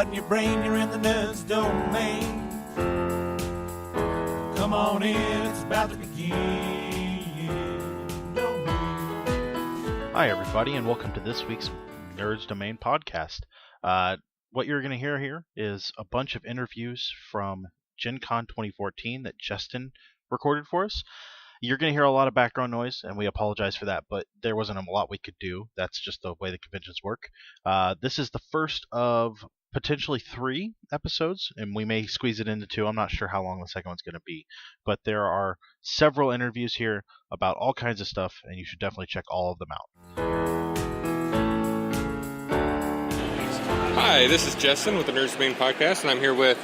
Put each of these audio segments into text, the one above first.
in your brain, you're in the Nurse domain. Come on in, it's about to begin. Hi, everybody, and welcome to this week's Nerds Domain podcast. What you're going to hear here is a bunch of interviews from GenCon 2014 that Jestin recorded for us. You're going to hear a lot of background noise, and we apologize for that, but there wasn't a lot we could do. That's just the way the conventions work. This is the first of potentially 3 episodes, and we may squeeze it into 2. I'm not sure how long the second one's going to be, but there are several interviews here about all kinds of stuff, and you should definitely check all of them out. Hi, this is Jestin with the Nursemaid podcast, and I'm here with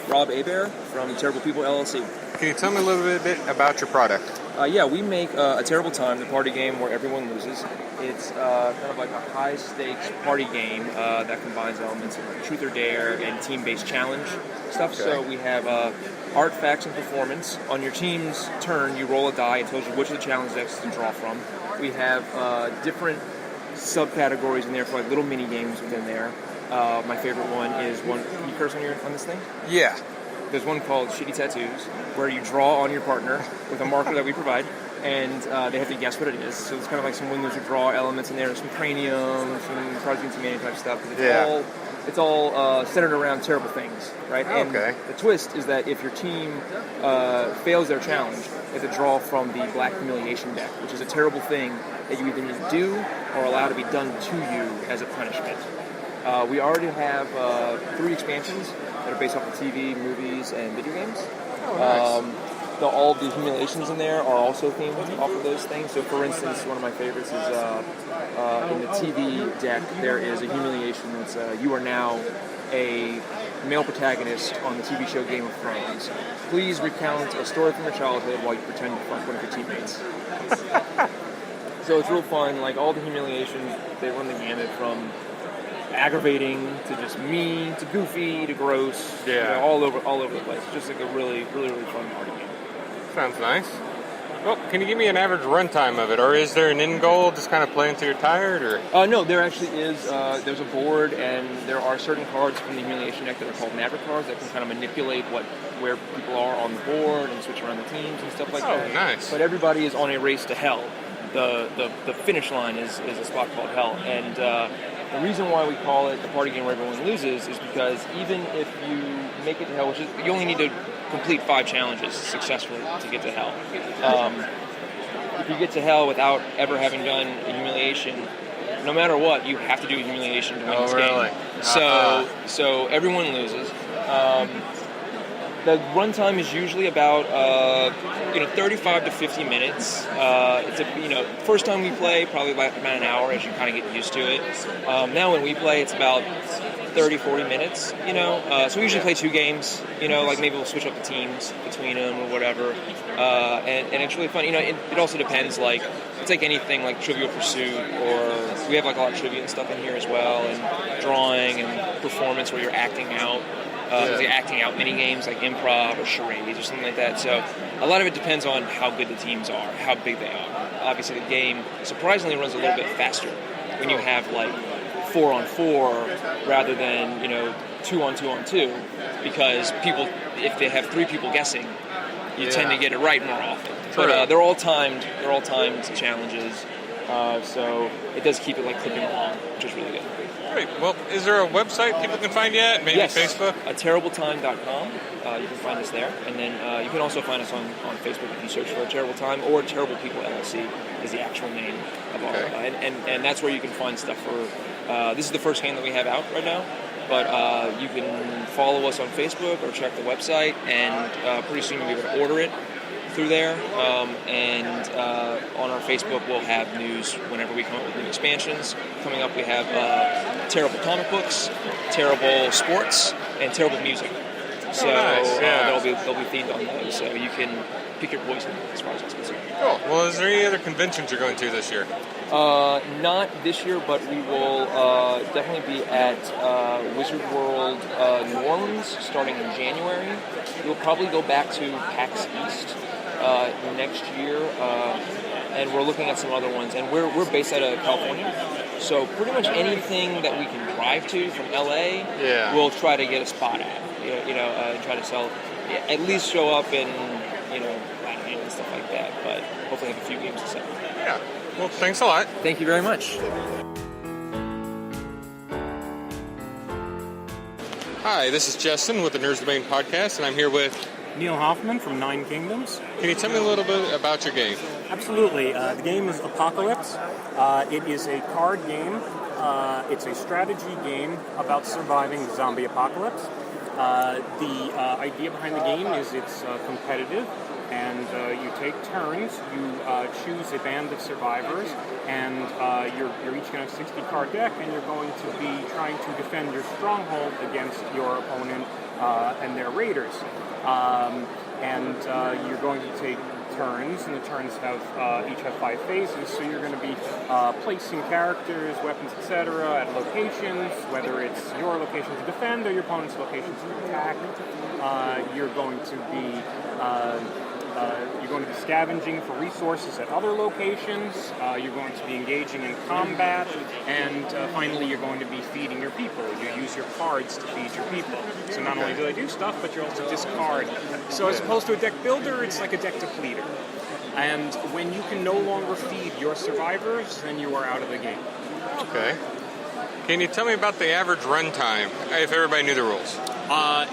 Rob Abear from Terrible People LLC. Can you tell me a little bit about your product? We make A Terrible Time, the party game where everyone loses. It's kind of like a high-stakes party game that combines elements of like truth or dare and team-based challenge stuff. Okay. So we have art, facts, and performance. On your team's turn, you roll a die. It tells you which of the challenge decks to draw from. We have different subcategories in there for like little mini-games within there. My favorite one is one. Can you curse on this thing? Yeah. There's one called Shitty Tattoos, where you draw on your partner with a marker that we provide, and they have to guess what it is. So it's kind of like some win-lose or draw elements in there, some cranium, some Project Humanity type stuff. It's all centered around terrible things, right? And the twist is that if your team fails their challenge, they have to draw from the Black Humiliation deck, which is a terrible thing that you either need to do or allow to be done to you as a punishment. We already have 3 expansions that are based off of TV, movies, and video games. Oh, nice. All of the humiliations in there are also themed off of those things. So, for instance, one of my favorites is in the TV deck, there is a humiliation that's you are now a male protagonist on the TV show Game of Thrones. Please recount a story from your childhood while you pretend to fuck one of your teammates. So it's real fun. Like, all the humiliations, they run the gamut from aggravating to just mean to goofy to gross, all over the place. It's just like a really, really, really fun party game. Sounds nice. Well, can you give me an average runtime of it, or is there an end goal, just kind of play until you're tired, or? No, there actually is. There's a board, and there are certain cards from the humiliation deck that are called Maverick cards that can kind of manipulate where people are on the board and switch around the teams and stuff like that. Oh, nice. But everybody is on a race to hell. The finish line is a spot called hell, and the reason why we call it the party game where everyone loses is because even if you make it to hell, which is, you only need to complete 5 challenges successfully to get to hell. If you get to hell without ever having done a humiliation, no matter what, you have to do a humiliation to win this game. So everyone loses. The runtime is usually about 35 to 50 minutes. It's first time we play, probably about an hour as you kind of get used to it. Now when we play, it's about 30, 40 minutes, So we usually play 2 games, like maybe we'll switch up the teams between them or whatever. And it's really fun. It also depends, like, it's like anything like Trivial Pursuit, or we have like a lot of trivia and stuff in here as well, and drawing and performance where you're acting out. Like acting out mini games like improv or charades or something like that. So a lot of it depends on how good the teams are, how big they are. Obviously, the game surprisingly runs a little bit faster when you have like 4-on-4 rather than 2-on-2-on-2, because people, if they have 3 people guessing, you tend to get it right more often. But they're all timed. They're all timed challenges. So it does keep it like clipping along, which is really good. Great. Well, is there a website people can find you at? Maybe Facebook? TerribleTime.com. You can find us there. And then you can also find us on Facebook if you search for A Terrible Time, or Terrible People LLC is the actual name of our... And that's where you can find stuff for... this is the first game that we have out right now. But you can follow us on Facebook or check the website, and pretty soon you'll be able to order it through there, and on our Facebook we'll have news whenever we come up with new expansions. Coming up we have terrible comic books, terrible sports, and terrible music. So they'll be themed on those, so you can pick your poison as far as that's concerned. Cool. Well, is there any other conventions you're going to this year? Not this year, but we will definitely be at Wizard World New Orleans starting in January. We'll probably go back to PAX East next year, and we're looking at some other ones. And we're based out of California, So pretty much anything that we can drive to from LA, we'll try to get a spot at. And try to sell, at least show up and and stuff like that. But hopefully have a few games to sell. Yeah. Well, thanks a lot. Thank you very much. Hi, this is Jestin with the Nursemaid podcast, and I'm here with... Neil Hoffman from Nine Kingdoms. Can you tell me a little bit about your game? Absolutely. The game is Apocalypse. It is a card game. It's a strategy game about surviving the zombie apocalypse. The idea behind the game is it's competitive, and you take turns. You choose a band of survivors, and you're each going to have a 60-card deck, and you're going to be trying to defend your stronghold against your opponent and their raiders. And you're going to take turns, and the turns each have 5 phases, so you're going to be placing characters, weapons, etc. at locations, whether it's your location to defend or your opponent's location to attack. You're going to be scavenging for resources at other locations. You're going to be engaging in combat, and finally you're going to be feeding your people. You use your cards to feed your people. So not only do they do stuff, but you also discard. So as opposed to a deck builder, it's like a deck depleter. And when you can no longer feed your survivors, then you are out of the game. Okay. Can you tell me about the average run time, if everybody knew the rules?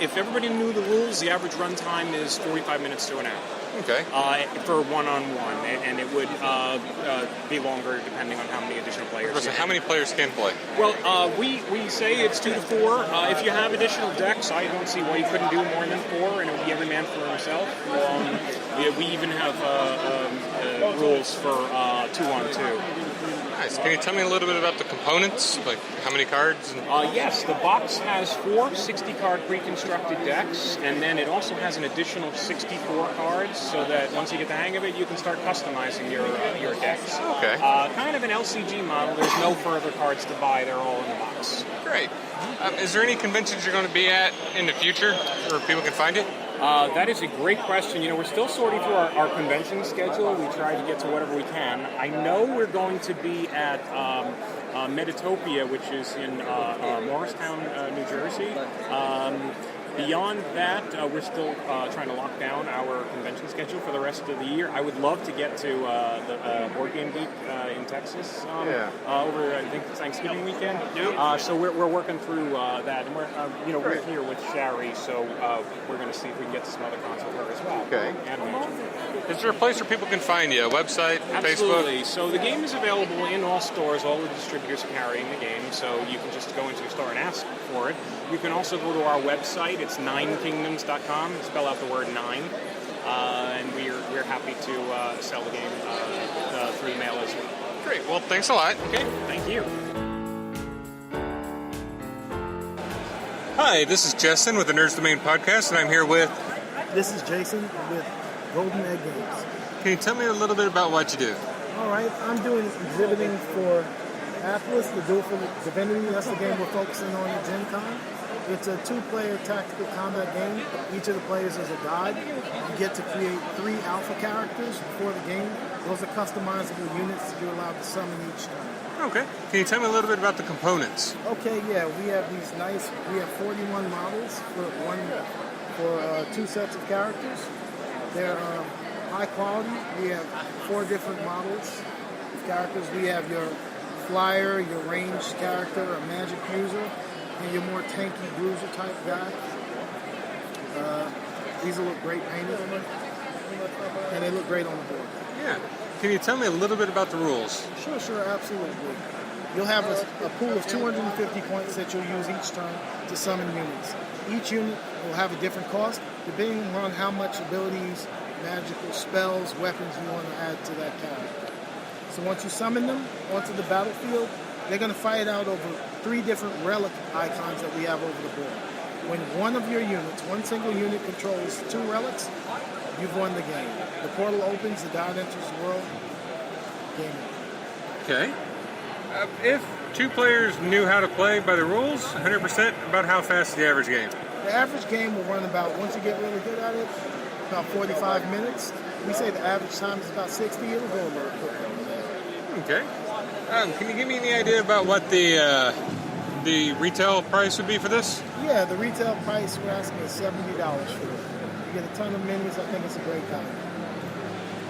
If everybody knew the rules, the average run time is 45 minutes to an hour. Okay. For one-on-one, and it would be longer depending on how many additional players. So how many players can play? Well, we say it's 2 to 4. If you have additional decks, I don't see why you couldn't do more than 4, and it would be every man for himself. We even have rules for 2-on-2. Nice. Can you tell me a little bit about the components, like how many cards? Yes, the box has 4 60-card pre-constructed decks, and then it also has an additional 64 cards, so that once you get the hang of it, you can start customizing your decks. Okay. Kind of an LCG model. There's no further cards to buy. They're all in the box. Great. Is there any conventions you're going to be at in the future where people can find you? That is a great question. We're still sorting through our convention schedule. We try to get to whatever we can. I know we're going to be at Metatopia, which is in Morristown, New Jersey. Beyond that, we're still trying to lock down our convention schedule for the rest of the year. I would love to get to the Board Game Geek in Texas over, I think, Thanksgiving weekend. So we're working through that, and we're here with Shari, so we're going to see if we can get to some other cons with her as well. Okay. Is there a place where people can find you? A website, Absolutely. Facebook? So the game is available in all stores. All the distributors are carrying the game, so you can just go into a store and ask for it. You can also go to our website. It's ninekingdoms.com. Spell out the word 9. And we're happy to sell the game through the mail as well. Great. Well, thanks a lot. Okay. Thank you. Hi, this is Jestin with the Nerds Domain podcast, and I'm here with... This is Jason with Golden Egg Games. Can you tell me a little bit about what you do? All right, I'm doing exhibiting for Atlas, the Duel for Divinity. That's the game we're focusing on at GenCon. It's a 2-player tactical combat game. Each of the players is a god. You get to create 3 alpha characters for the game. Those are customizable units that you're allowed to summon each turn. Okay. Can you tell me a little bit about the components? Okay, yeah, we have 41 models for 2 sets of characters. They're high quality. We have 4 different models of characters. We have your flyer, your ranged character, a magic user, and your more tanky bruiser type guy. These will look great painted, and they look great on the board. Yeah. Can you tell me a little bit about the rules? Sure, absolutely. You'll have a pool of 250 points that you'll use each turn to summon units. Each unit will have a different cost, depending on how much abilities, magical spells, weapons you want to add to that character. So once you summon them onto the battlefield, they're going to fight out over 3 different relic icons that we have over the board. When one of your units, one single unit controls 2 relics, you've won the game. The portal opens, the god enters the world, game over. Okay. If 2 players knew how to play by the rules, 100%, about how fast is the average game? The average game will run about, once you get really good at it, about 45 minutes. We say the average time is about 60. It'll go a little quicker than that. Okay. Can you give me any idea about what the retail price would be for this? Yeah, the retail price we're asking is $70 for it. You get a ton of minis. I think it's a great time.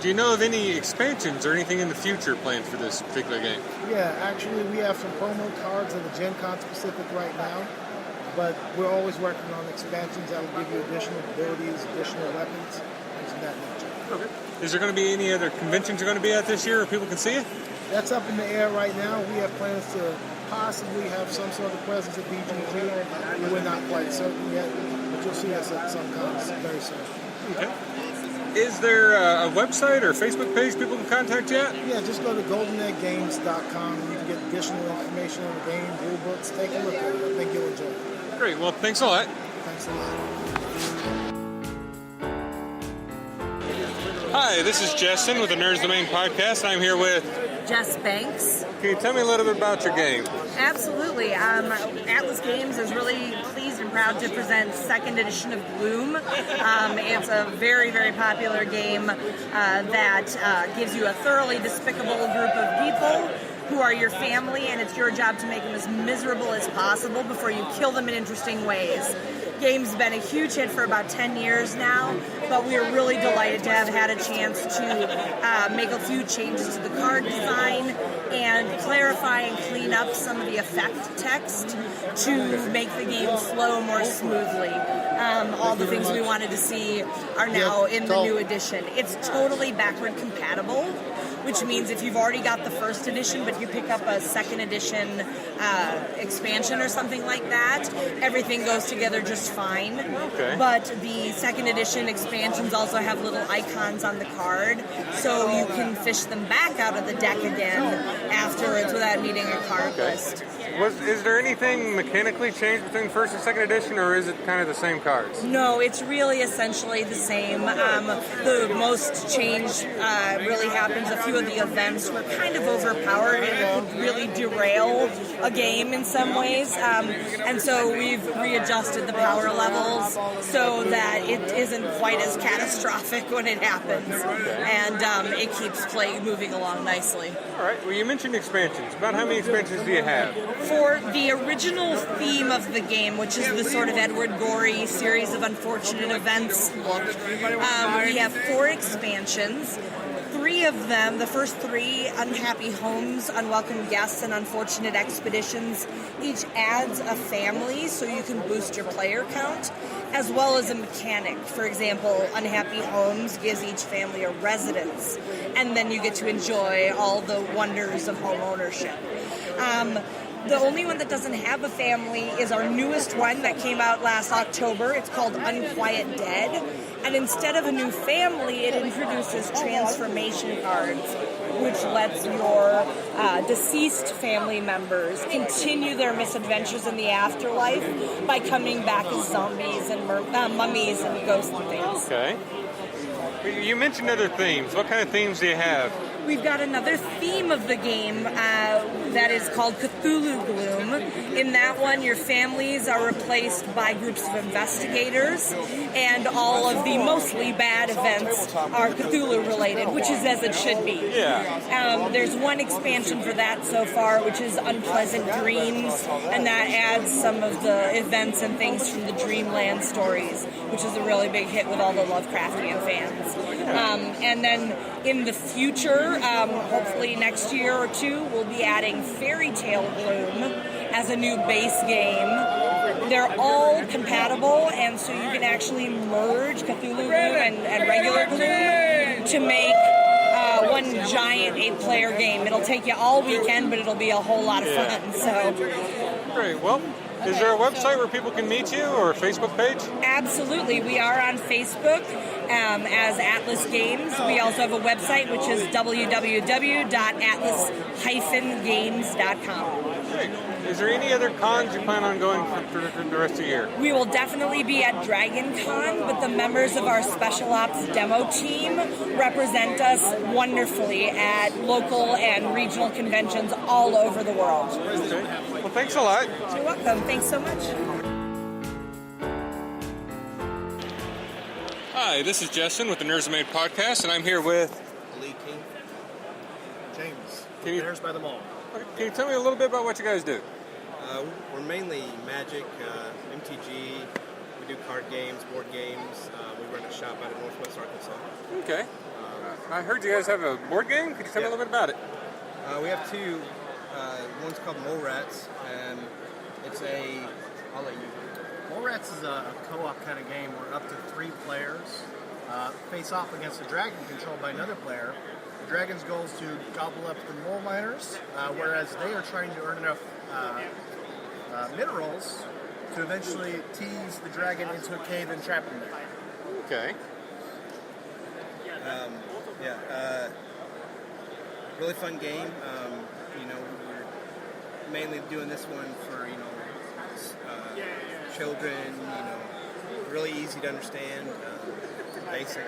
Do you know of any expansions or anything in the future planned for this particular game? Yeah, actually, we have some promo cards that are GenCon specific right now, but we're always working on expansions that will give you additional abilities, additional weapons, things of that nature. Okay. Is there going to be any other conventions you're going to be at this year where people can see it? That's up in the air right now. We have plans to possibly have some sort of presence at BGG. We're not quite certain yet, but you'll see us at some cons very soon. Okay. Is there a website or Facebook page people can contact you at? Yeah, just go to goldeneggames.com and you can get additional information on the game, rule books. Take a look at it. I think you'll enjoy it. Great. Well, thanks a lot. Thanks a lot. Hi, this is Jestin with the Nerds Domain podcast. I'm here with... Jess Banks. Can you tell me a little bit about your game? Absolutely. Atlas Games is really pleased and proud to present second edition of Gloom. It's a very, very popular game that gives you a thoroughly despicable group of people who are your family, and it's your job to make them as miserable as possible before you kill them in interesting ways. Game's been a huge hit for about 10 years now, but we are really delighted to have had a chance to make a few changes to the card design and clarify and clean up some of the effect text to make the game flow more smoothly. All the things we wanted to see are now in the new edition. It's totally backward compatible, which means if you've already got the first edition but you pick up a second edition expansion or something like that, everything goes together just fine. Okay. But the second edition expansions also have little icons on the card, so you can fish them back out of the deck again afterwards without needing a card list. Is there anything mechanically changed between first and second edition, or is it kind of the same cards? No, it's really essentially the same. The most change really happens. A few of the events were kind of overpowered and it could really derail a game in some ways. And so we've readjusted the power levels so that it isn't quite as catastrophic when it happens. And it keeps play moving along nicely. All right. Well, you mentioned expansions. About how many expansions do you have? For the original theme of the game, which is the sort of Edward Gorey series of unfortunate events look, we have 4 expansions. 3 of them, the first 3, Unhappy Homes, Unwelcome Guests, and Unfortunate Expeditions, each adds a family so you can boost your player count, as well as a mechanic. For example, Unhappy Homes gives each family a residence, and then you get to enjoy all the wonders of home ownership. The only one that doesn't have a family is our newest one that came out last October. It's called Unquiet Dead. And instead of a new family, it introduces transformation cards, which lets your deceased family members continue their misadventures in the afterlife by coming back as zombies and mummies and ghosts and things. Okay. You mentioned other themes. What kind of themes do you have? We've got another theme of the game that is called Cthulhu Gloom. In that one, your families are replaced by groups of investigators, and all of the mostly bad events are Cthulhu-related, which is as it should be. Yeah. There's one expansion for that so far, which is Unpleasant Dreams, and that adds some of the events and things from the Dreamland stories, which is a really big hit with all the Lovecraftian fans. And then in the future, hopefully next year or 2, we'll be adding Fairy Tale Gloom as a new base game. They're all compatible, and so you can actually merge Cthulhu Gloom and regular Gloom to make one giant 8-player game. It'll take you all weekend, but it'll be a whole lot of fun. So, great. Well, is there a website where people can meet you, or a Facebook page? Absolutely. We are on Facebook as Atlas Games. We also have a website, which is www.atlas-games.com. Great. Is there any other cons you plan on going for the rest of the year? We will definitely be at DragonCon, but the members of our Special Ops demo team represent us wonderfully at local and regional conventions all over the world. Okay. Well, thanks a lot. You're welcome. Thanks so much. Hi, this is Jestin with the Nursemaid podcast, and I'm here with... Lee King. James. Can you- Bears by the Maul. Okay. Can you tell me a little bit about what you guys do? We're mainly Magic, MTG. We do card games, board games. We run a shop out of Northwest Arkansas. Okay. I heard you guys have a board game. Could you tell me a little bit about it? We have two. One's called Mole Rats, and it's I'll let you. Mole Rats is a co-op kind of game where up to 3 players face off against a dragon controlled by another player. The dragon's goal is to gobble up the mole miners, whereas they are trying to earn enough minerals to eventually tease the dragon into a cave and trap him there. Okay. Really fun game. We're mainly doing this one for children. Really easy to understand. Basic.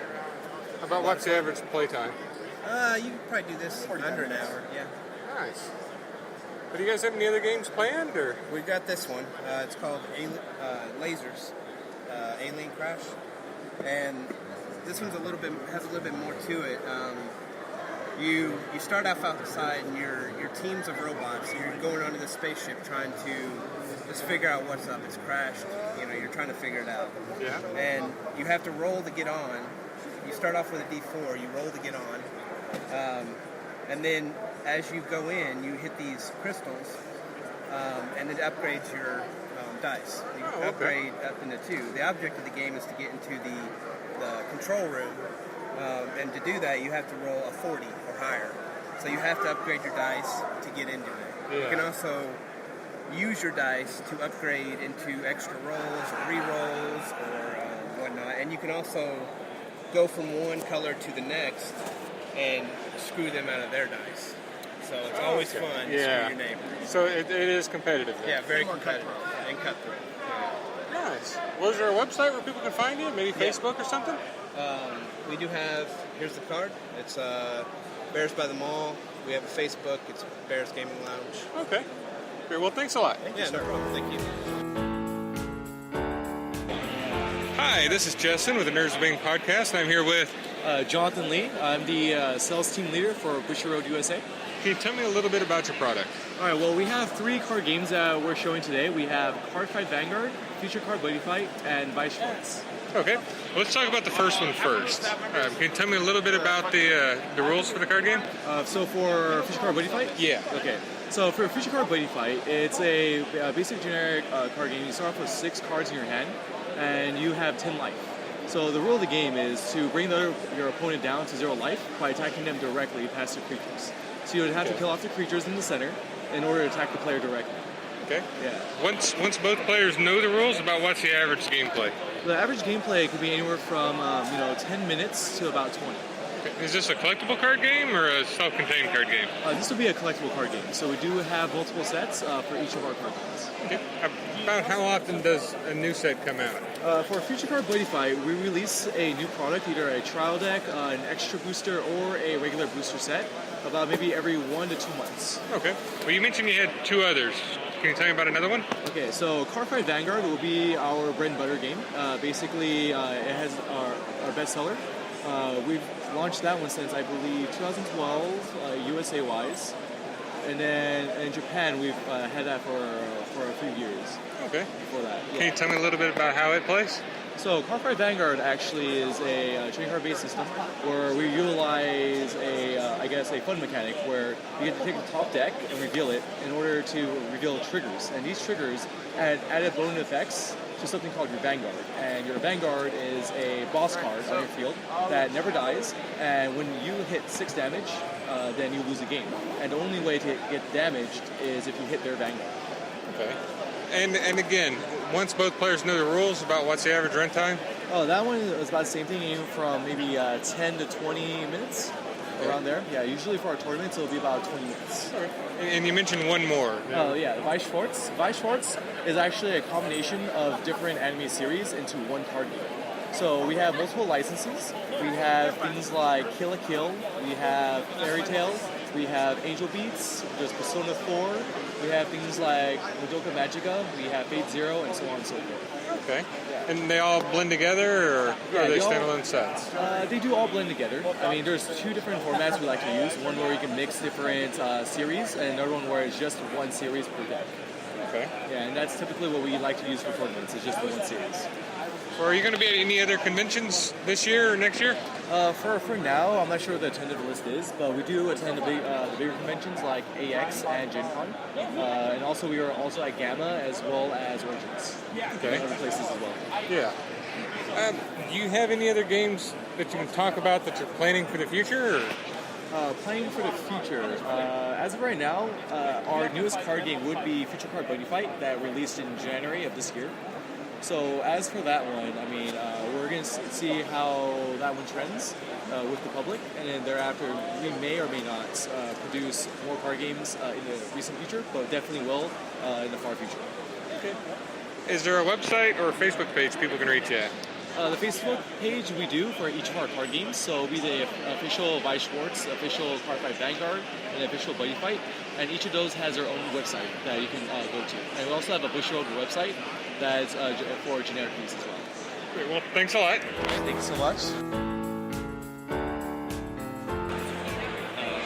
How about what's the average playtime? You can probably do this under an hour. Yeah. Nice. But do you guys have any other games planned, or? We've got this one. It's called Lasers, Alien Crash, and this one's has a little bit more to it. You start off outside, and your teams of robots. You're going onto the spaceship trying to just figure out what's up. It's crashed. You're trying to figure it out. Yeah. And you have to roll to get on. You start off with a D4. You roll to get on, and then as you go in, you hit these crystals, and it upgrades your dice. You upgrade up into 2. The object of the game is to get into the control room, and to do that, you have to roll a 40 or higher. So you have to upgrade your dice to get into it. Yeah. You can also use your dice to upgrade into extra rolls or re-rolls or whatnot, and you can also go from one color to the next and screw them out of their dice. So it's always fun to screw your neighbor. So it is competitive then. Yeah, very competitive and cutthroat. Nice. Well, is there a website where people can find you? Maybe Facebook or something? We do have, here's the card. It's Bears by the Maul. We have a Facebook. It's Bears Gaming Lounge. Okay. Great. Well, thanks a lot. No problem. Thank you. Hi, this is Jestin with the Nursemaid podcast, and I'm here with... Jonathan Lee. I'm the sales team leader for Bushiroad USA. Can you tell me a little bit about your product? All right, well, we have 3 card games that we're showing today. We have Card Fight Vanguard, Future Card Buddy Fight, and Weisschwarz. Okay. Well, let's talk about the first one first. Can you tell me a little bit about the rules for the card game? So for Future Card Buddy Fight? Yeah. Okay. So for Future Card Buddy Fight, it's a basic generic card game. You start off with 6 cards in your hand, and you have 10 life. So the rule of the game is to bring your opponent down to 0 life by attacking them directly past the creatures. So you would have to kill off the creatures in the center in order to attack the player directly. Okay. Yeah. Once both players know the rules, about what's the average gameplay? The average gameplay could be anywhere from 10 minutes to about 20. Okay. Is this a collectible card game or a self-contained card game? This will be a collectible card game. So we do have multiple sets for each of our card games. Okay. About how often does a new set come out? For Future Card Buddy Fight, we release a new product, either a trial deck, an extra booster, or a regular booster set, about maybe every 1 to 2 months. Okay. Well, you mentioned you had 2 others. Can you tell me about another one? Okay, so Card Fight Vanguard will be our bread and butter game. Basically, it has our bestseller. We've launched that one since, I believe, 2012, USA-wise. And then in Japan, we've had that for a few years. Okay. Before that. Yeah. Can you tell me a little bit about how it plays? So Card Fight Vanguard actually is a trading card-based system where we utilize a fun mechanic where you get to take the top deck and reveal it in order to reveal triggers. And these triggers add added bonus effects to something called your Vanguard. And your Vanguard is a boss card on your field that never dies. And when you hit 6 damage, then you lose the game. And the only way to get damaged is if you hit their Vanguard. Okay. And again, once both players know the rules, about what's the average runtime? Oh, that one is about the same thing, even from maybe 10 to 20 minutes, around there. Yeah, usually for our tournaments, it'll be about 20 minutes. Okay. And you mentioned one more. Oh, yeah, the Weisschwarz. Weisschwarz is actually a combination of different anime series into one card game. So we have multiple licenses. We have things like Kill la Kill. We have Fairy Tail. We have Angel Beats. There's Persona 4. We have things like Madoka Magica. We have Fate Zero, and so on and so forth. Okay. Yeah. And they all blend together, or Yeah, are they they all- standalone sets? They do all blend together. I mean, there's two different formats we like to use. One where you can mix different series, and another one where it's just one series per deck. Okay. Yeah, and that's typically what we like to use for tournaments. It's just the one series. Or are you going to be at any other conventions this year or next year? For now, I'm not sure what the tentative list is, but we do attend the bigger conventions like AX and GenCon, and also we are also at Gamma as well as Origins. Okay. And other places as well. Yeah. Do you have any other games that you can talk about that you're planning for the future? Or? Planning for the future. As of right now, our newest card game would be Future Card Buddy Fight that released in January of this year. So as for that one, I mean, we're going to see how that one trends with the public, and then thereafter we may or may not produce more card games in the recent future, but definitely will in the far future. Okay. Is there a website or a Facebook page people can reach you at? The Facebook page we do for each of our card games, so it'll be the official Vice Schwartz, official Card Fight Vanguard, and official Buddy Fight, and each of those has their own website that you can go to. And we also have a Bushiroad website that's for generic use as well. Great. Well, thanks a lot. Thanks so much.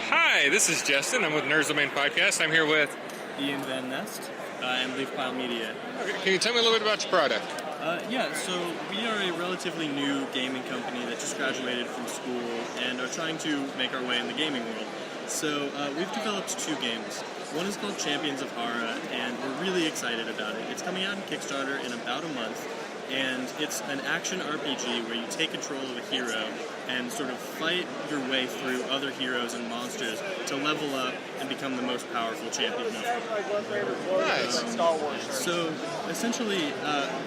Hi, this is Jestin. I'm with Nursemaid Podcast. I'm here with... Ian Van Nest and Leaf Pile Media. Okay, can you tell me a little bit about your product? So we are a relatively new gaming company that just graduated from school and are trying to make our way in the gaming world. So we've developed two games. One is called Champions of Hara, and we're really excited about it. It's coming out in Kickstarter in about a month, and it's an action RPG where you take control of a hero and sort of fight your way through other heroes and monsters to level up and become the most powerful champion of them. Nice. So essentially,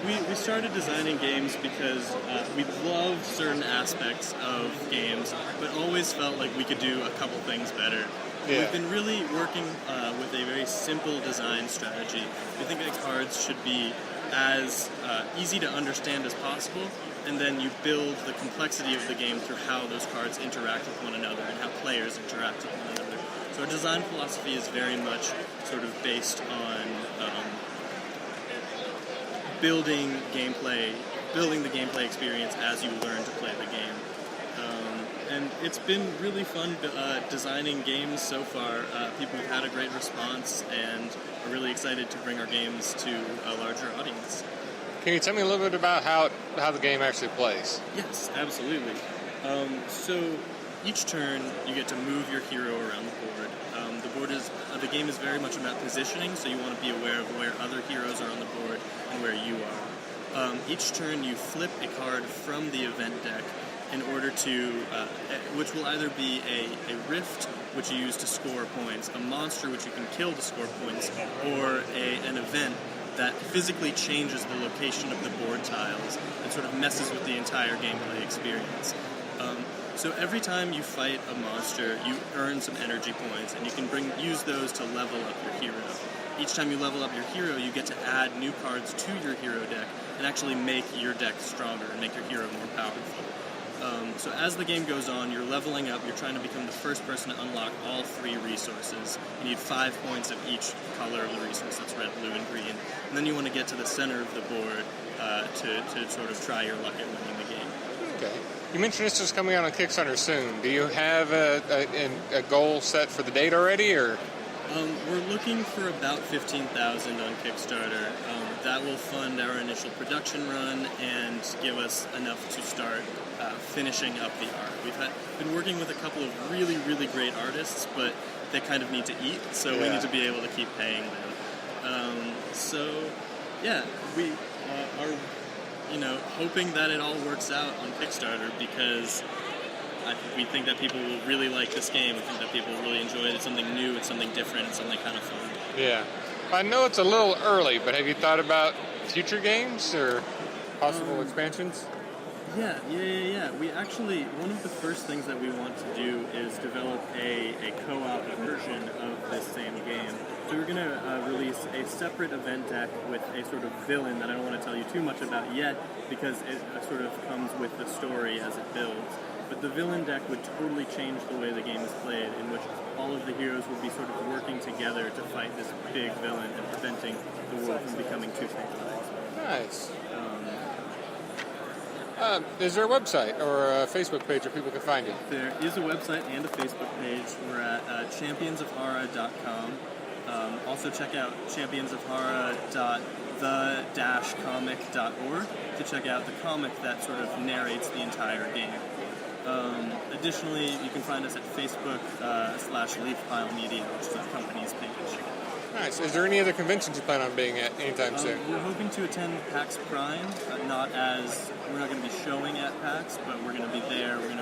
we started designing games because we love certain aspects of games, but always felt like we could do a couple things better. Yeah. We've been really working with a very simple design strategy. We think that cards should be as easy to understand as possible, and then you build the complexity of the game through how those cards interact with one another and how players interact with one another. So our design philosophy is very much sort of based on building the gameplay experience as you learn to play the game. And it's been really fun designing games so far. People have had a great response and are really excited to bring our games to a larger audience. Can you tell me a little bit about how the game actually plays? Yes, absolutely. So each turn you get to move your hero around the board. The game is very much about positioning, so you want to be aware of where other heroes are on the board and where you are. Each turn you flip a card from the event deck in order to, which will either be a rift, which you use to score points, a monster which you can kill to score points, or an event that physically changes the location of the board tiles and sort of messes with the entire gameplay experience. So every time you fight a monster, you earn some energy points, and you can use those to level up your hero. Each time you level up your hero, you get to add new cards to your hero deck and actually make your deck stronger and make your hero more powerful. So as the game goes on, you're leveling up, you're trying to become the first person to unlock all three resources. You need 5 points of each color of the resource, that's red, blue, and green. And then you want to get to the center of the board to sort of try your luck at winning the game. Okay. You mentioned this is coming out on Kickstarter soon. Do you have a goal set for the date already, or? We're looking for about 15,000 on Kickstarter. That will fund our initial production run and give us enough to start finishing up the art. We've been working with a couple of really, really great artists, but they kind of need to eat, so we need to be able to keep paying them. We are, hoping that it all works out on Kickstarter because we think that people will really like this game. We think that people will really enjoy it. It's something new, it's something different, it's something kind of fun. Yeah. I know it's a little early, but have you thought about future games or possible expansions? Yeah. We actually, one of the first things that we want to do is develop a co-op version of this same game. So we're going to release a separate event deck with a sort of villain that I don't want to tell you too much about yet because it sort of comes with the story as it builds. But the villain deck would totally change the way the game is played, in which all of the heroes would be sort of working together to fight this big villain and preventing the world from becoming too centralized. Nice. Is there a website or a Facebook page where people can find you? There is a website and a Facebook page. We're at championsofhara.com. Also check out championsofhara.the-comic.org to check out the comic that sort of narrates the entire game. Additionally, you can find us at Facebook /LeafPile Media, which is our company's page. Nice. Is there any other conventions you plan on being at anytime soon? We're hoping to attend PAX Prime, we're not going to be showing at PAX, but we're going to be there. We're going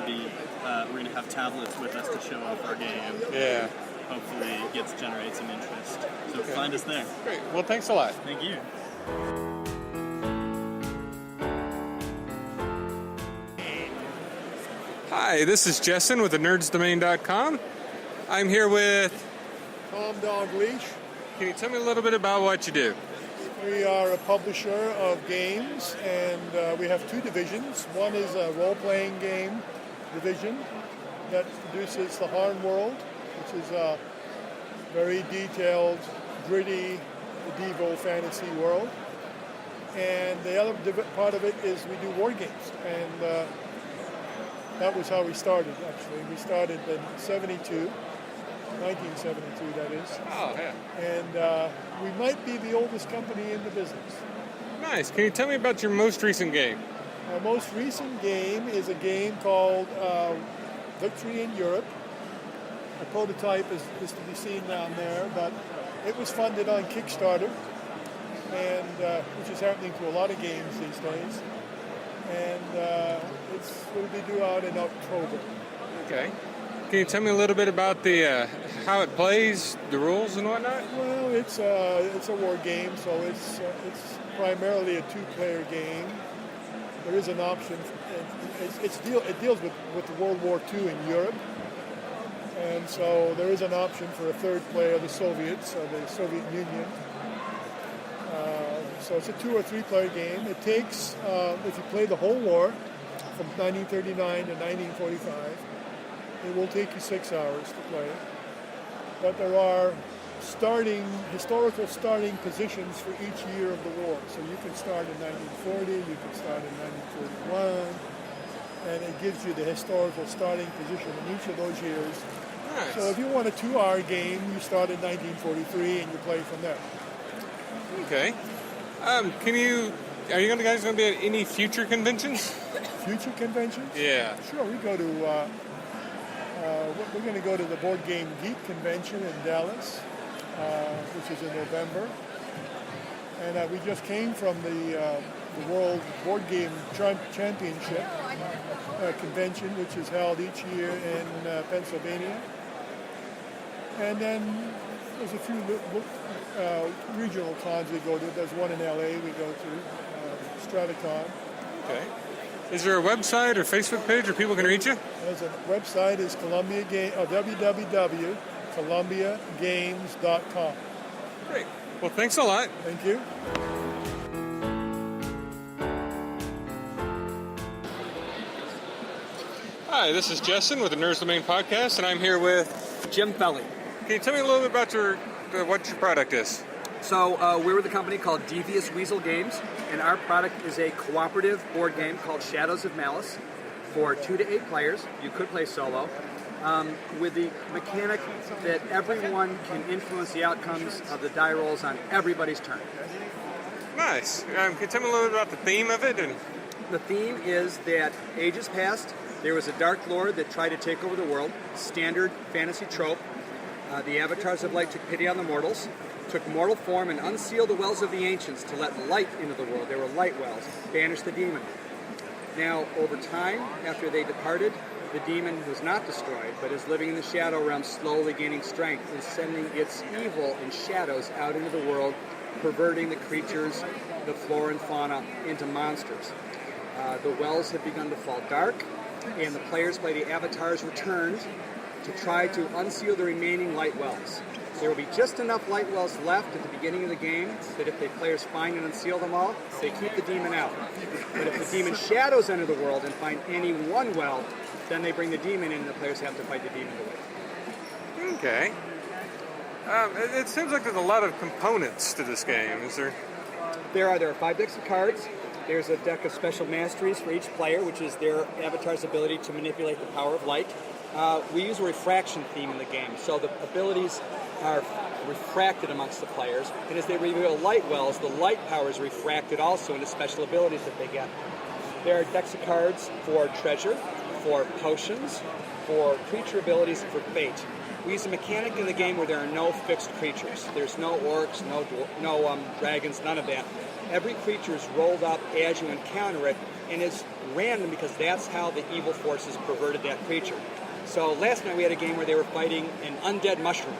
to have tablets with us to show off our game. Yeah. Hopefully it generates some interest. So find us there. Great. Well, thanks a lot. Thank you. Hi, this is Jestin with thenerdsdomain.com. I'm here with Tom Dalgleish. Can you tell me a little bit about what you do? We are a publisher of games, and we have two divisions. One is a role-playing game division that produces the Harn World, which is a very detailed, gritty, medieval fantasy world. And the other part of it is we do war games, and that was how we started, actually. We started in 1972, that is. Oh, yeah. And we might be the oldest company in the business. Nice. Can you tell me about your most recent game? Our most recent game is a game called Victory in Europe. The prototype is to be seen down there, but it was funded on Kickstarter, and which is happening to a lot of games these days. And it'll be due out in October. Okay. Can you tell me a little bit about the how it plays, the rules and whatnot? Well, it's a war game, so it's primarily a two-player game. There is an option. It deals with World War II in Europe, and so there is an option for a third player, the Soviets or the Soviet Union. So it's a 2 or 3 player game. It takes, if you play the whole war, from 1939 to 1945, it will take you 6 hours to play. But there are historical starting positions for each year of the war. So you can start in 1940, you can start in 1941, and it gives you the historical starting position in each of those years. Nice. So if you want a 2-hour game, you start in 1943 and you play from there. Okay. Are you guys going to be at any future conventions? Future conventions? Yeah. Sure, we go to, we're going to go to the Board Game Geek Convention in Dallas, which is in November. And we just came from the World Board Game Championship convention, which is held each year in Pennsylvania. And then there's a few regional cons we go to. There's one in LA we go to, Straticon. Okay. Is there a website or Facebook page where people can reach you? There's a website is www.columbiagames.com. Great. Well, thanks a lot. Thank you. Hi, this is Jestin with the Nerds Domain podcast, and I'm here with Jim Felly. Can you tell me a little bit about what your product is? So we're with a company called Devious Weasel Games, and our product is a cooperative board game called Shadows of Malice for 2 to 8 players. You could play solo, with the mechanic that everyone can influence the outcomes of the die rolls on everybody's turn. Nice. Can you tell me a little bit about the theme of it? The theme is that ages past, there was a dark lord that tried to take over the world. Standard fantasy trope. The avatars of light took pity on the mortals, took mortal form and unsealed the wells of the ancients to let light into the world. They were light wells, banished the demon. Now, over time, after they departed, the demon was not destroyed, but is living in the shadow realm, slowly gaining strength and sending its evil and shadows out into the world, perverting the creatures, the flora and fauna, into monsters. The wells have begun to fall dark, and the players by the avatars returned to try to unseal the remaining light wells. There will be just enough light wells left at the beginning of the game that if the players find and unseal them all, they keep the demon out. But if the demon shadows enter the world and find any one well, then they bring the demon in and the players have to fight the demon away. Okay. It seems like there's a lot of components to this game. Is there? There are 5 decks of cards. There's a deck of special masteries for each player, which is their avatar's ability to manipulate the power of light. We use a refraction theme in the game, so the abilities are refracted amongst the players, and as they reveal light wells, the light power is refracted also into special abilities that they get. There are decks of cards for treasure, for potions, for creature abilities, and for fate. We use a mechanic in the game where there are no fixed creatures. There's no orcs, no dragons, none of that. Every creature is rolled up as you encounter it, and is random because that's how the evil forces perverted that creature. So last night we had a game where they were fighting an undead mushroom.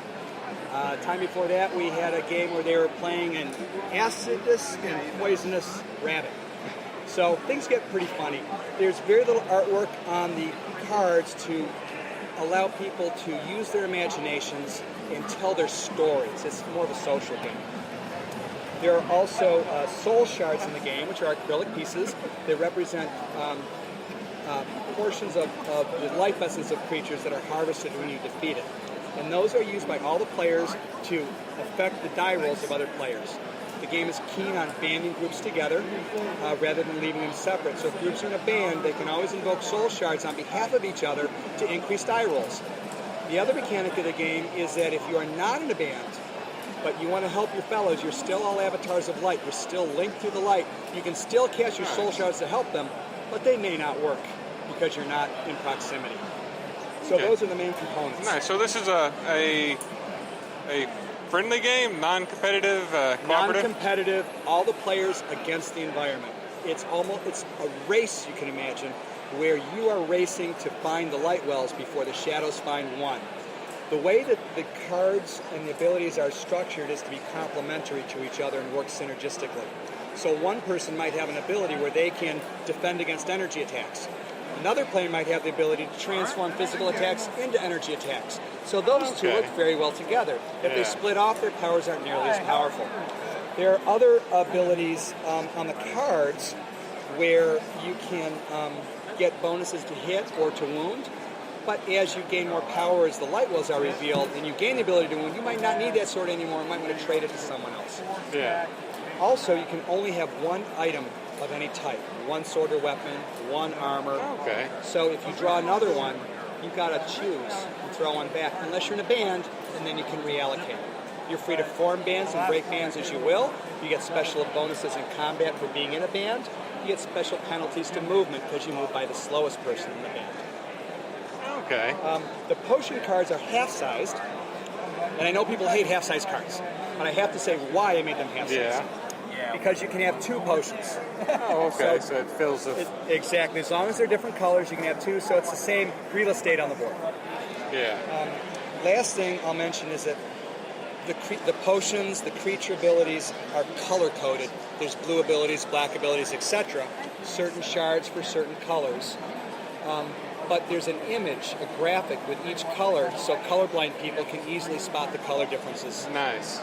Time before that we had a game where they were playing an acidus and poisonous rabbit. So things get pretty funny. There's very little artwork on the cards to allow people to use their imaginations and tell their stories. It's more of a social game. There are also soul shards in the game, which are acrylic pieces that represent portions of the life essence of creatures that are harvested when you defeat it. And those are used by all the players to affect the die rolls of other players. The game is keen on banding groups together rather than leaving them separate. So if groups are in a band, they can always invoke soul shards on behalf of each other to increase die rolls. The other mechanic of the game is that if you are not in a band, but you want to help your fellows, you're still all avatars of light, you're still linked through the light, you can still cast your soul shards to help them, but they may not work because you're not in proximity. So those are the main components. Nice. So this is a friendly game, non-competitive, cooperative? Non-competitive, all the players against the environment. It's a race, you can imagine, where you are racing to find the light wells before the shadows find one. The way that the cards and the abilities are structured is to be complementary to each other and work synergistically. So one person might have an ability where they can defend against energy attacks. Another player might have the ability to transform physical attacks into energy attacks. So those two work very well together. If they split off, their powers aren't nearly as powerful. There are other abilities on the cards where you can get bonuses to hit or to wound. But as you gain more power as the light wells are revealed, and you gain the ability to wound, you might not need that sword anymore and might want to trade it to someone else. Yeah. Also, you can only have one item of any type. One sword or weapon, one armor. Okay. So if you draw another one, you've got to choose and throw one back, unless you're in a band, and then you can reallocate. You're free to form bands and break bands as you will. You get special bonuses in combat for being in a band. You get special penalties to movement because you move by the slowest person in the band. Okay. The potion cards are half-sized, and I know people hate half-sized cards, but I have to say why I made them half-sized. Yeah. Because you can have two potions. Oh, okay. So it fills the... Exactly. As long as they're different colors, you can have two, so it's the same real estate on the board. Yeah. Last thing I'll mention is that the potions, the creature abilities are color-coded. There's blue abilities, black abilities, etc. Certain shards for certain colors. But there's an image, a graphic with each color, so colorblind people can easily spot the color differences. Nice.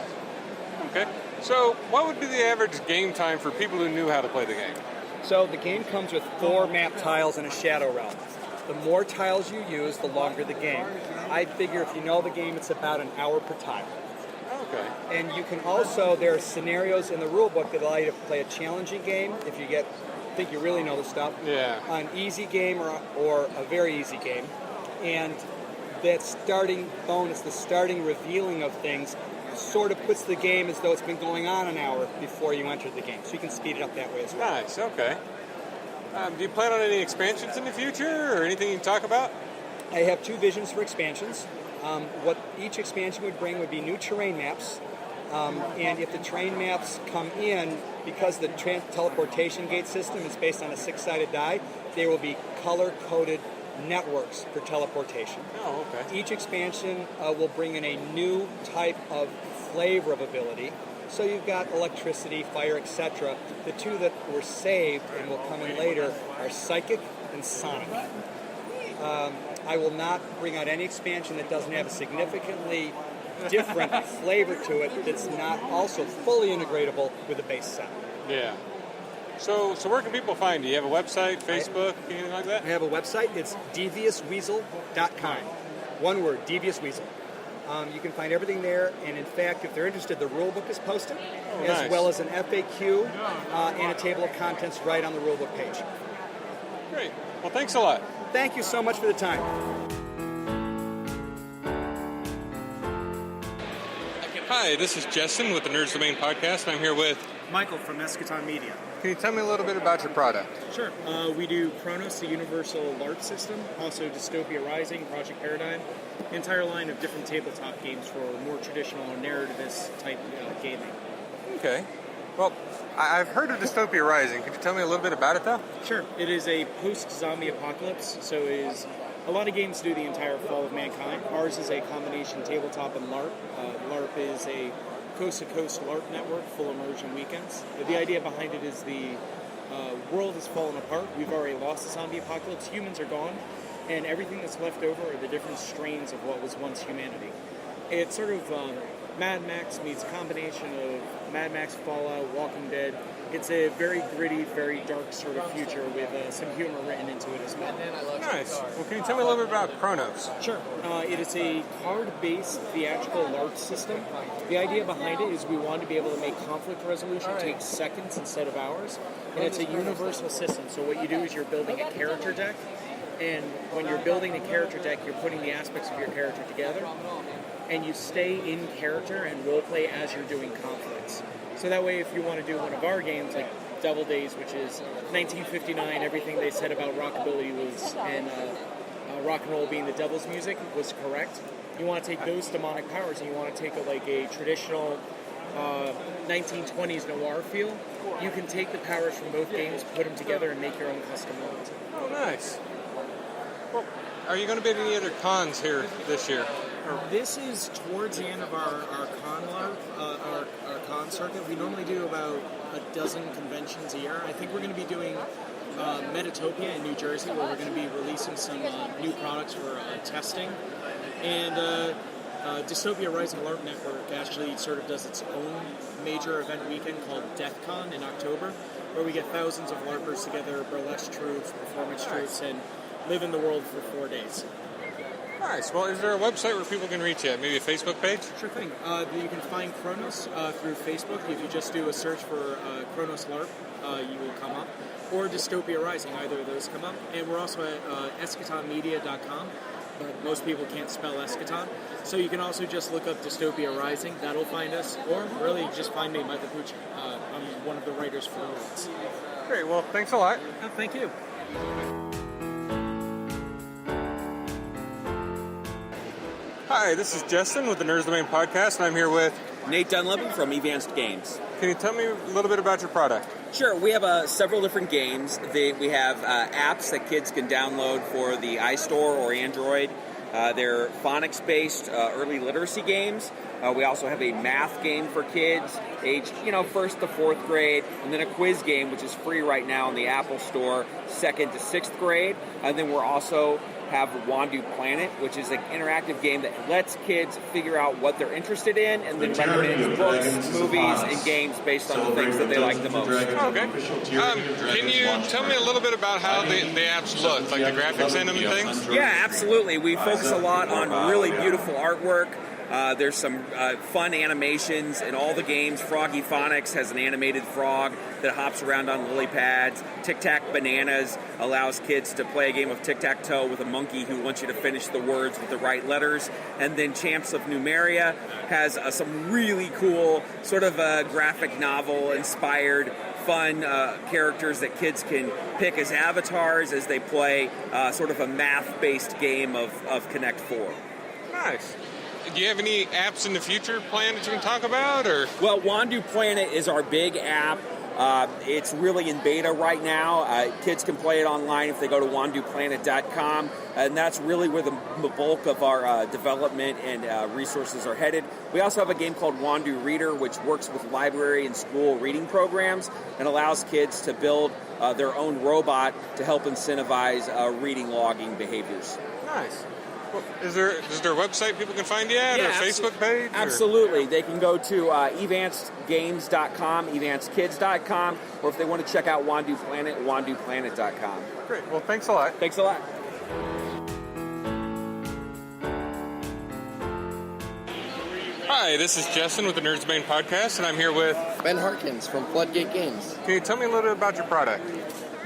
Okay. So what would be the average game time for people who knew how to play the game? So the game comes with 4 map tiles and a shadow realm. The more tiles you use, the longer the game. I figure if you know the game, it's about an hour per tile. Okay. And you can also, there are scenarios in the rulebook that allow you to play a challenging game if you think you really know the stuff. Yeah. An easy game or a very easy game. And that starting bonus, the starting revealing of things, sort of puts the game as though it's been going on an hour before you enter the game. So you can speed it up that way as well. Nice, okay. Do you plan on any expansions in the future or anything you can talk about? I have 2 visions for expansions. What each expansion would bring would be new terrain maps. And if the terrain maps come in, because the teleportation gate system is based on a 6-sided die, there will be color-coded networks for teleportation. Oh, okay. Each expansion will bring in a new type of flavor of ability. So you've got electricity, fire, etc. The 2 that were saved and will come in later are Psychic and Sonic. I will not bring out any expansion that doesn't have a significantly different flavor to it that's not also fully integratable with the base set. Yeah. So where can people find you? You have a website, Facebook, anything like that? I have a website. It's deviousweasel.com. One word, Devious Weasel. You can find everything there, and in fact, if they're interested, the rulebook is posted, as nice. well as an FAQ and a table of contents right on the rulebook page. Great. Well, thanks a lot. Thank you so much for the time. Hi, this is Jestin with the Nerds Domain podcast, and I'm here with... Michael from Eschaton Media. Can you tell me a little bit about your product? Sure. We do Chronos, the universal LARP system, also Dystopia Rising, Project Paradigm, the entire line of different tabletop games for more traditional narrativist type gaming. Okay. Well, I've heard of Dystopia Rising. Could you tell me a little bit about it, though? Sure. It is a post-zombie apocalypse, so it is... A lot of games do the entire fall of mankind. Ours is a combination tabletop and LARP. LARP is a coast-to-coast LARP network, full immersion weekends. The idea behind it is the world has fallen apart. We've already lost the zombie apocalypse. Humans are gone, and everything that's left over are the different strains of what was once humanity. It's sort of Mad Max meets a combination of Mad Max, Fallout, Walking Dead. It's a very gritty, very dark sort of future with some humor written into it as well. Nice. Well, can you tell me a little bit about Chronos? Sure. It is a card-based theatrical LARP system. The idea behind it is we want to be able to make conflict resolution take seconds instead of hours. And it's a universal system. So what you do is you're building a character deck. And when you're building the character deck, you're putting the aspects of your character together. And you stay in character and roleplay as you're doing conflicts. So that way, if you want to do one of our games, like Devil Days, which is 1959, everything they said about rockabilly was, and rock and roll being the devil's music, was correct. You want to take those demonic powers and you want to take a traditional 1920s noir feel. You can take the powers from both games, put them together, and make your own custom world. Oh, nice. Well, are you going to be at any other cons here this year? This is towards the end of our con our con circuit. We normally do about a dozen conventions a year. I think we're going to be doing Metatopia in New Jersey, where we're going to be releasing some new products for testing. And Dystopia Rising LARP Network actually sort of does its own major event weekend called DeathCon in October, where we get thousands of LARPers together, burlesque troops, performance troops, and live in the world for 4 days. Nice. Well, is there a website where people can reach you at? Maybe a Facebook page? Sure thing. You can find Chronos through Facebook. If you just do a search for Chronos LARP, you will come up. Or Dystopia Rising, either of those come up. And we're also at eschatonmedia.com, but most people can't spell Eschaton. So you can also just look up Dystopia Rising. That'll find us. Or really just find me, Michael Pucci. I'm one of the writers for Worlds. Great. Well, thanks a lot. Thank you. Hi, this is Jestin with the Nerds Domain podcast, and I'm here with Nate Dunleavy from Evanced Games. Can you tell me a little bit about your product? Sure. We have several different games. We have apps that kids can download for the iStore or Android. They're phonics-based early literacy games. We also have a math game for kids, aged 1st to 4th grade, and then a quiz game, which is free right now in the Apple Store, 2nd to 6th grade. And then we're also have Wandu Planet, which is an interactive game that lets kids figure out what they're interested in and then recommends books, movies, and games based on the things that they like the most. Okay. Can you tell me a little bit about how the apps look, like the graphics in them and things? Yeah, absolutely. We focus a lot on really beautiful artwork. There's some fun animations in all the games. Froggy Phonics has an animated frog that hops around on lily pads. Tic Tac Bananas allows kids to play a game of tic-tac-toe with a monkey who wants you to finish the words with the right letters. And then Champs of Numeria has some really cool sort of graphic novel-inspired fun characters that kids can pick as avatars as they play sort of a math-based game of Connect 4. Nice. Do you have any apps in the future planned that you can talk about? Or? Well, Wandu Planet is our big app. It's really in beta right now. Kids can play it online if they go to wanduplanet.com, and that's really where the bulk of our development and resources are headed. We also have a game called Wandu Reader, which works with library and school reading programs and allows kids to build their own robot to help incentivize reading logging behaviors. Nice. Well, is there a website people can find you at, or a Facebook page? Absolutely. They can go to evancedgames.com, evancedkids.com, or if they want to check out Wandu Planet, wanduplanet.com. Great. Well, thanks a lot. Thanks a lot. Hi, this is Jestin with the Nursemaid podcast, and I'm here with Ben Harkins from Floodgate Games. Can you tell me a little bit about your product?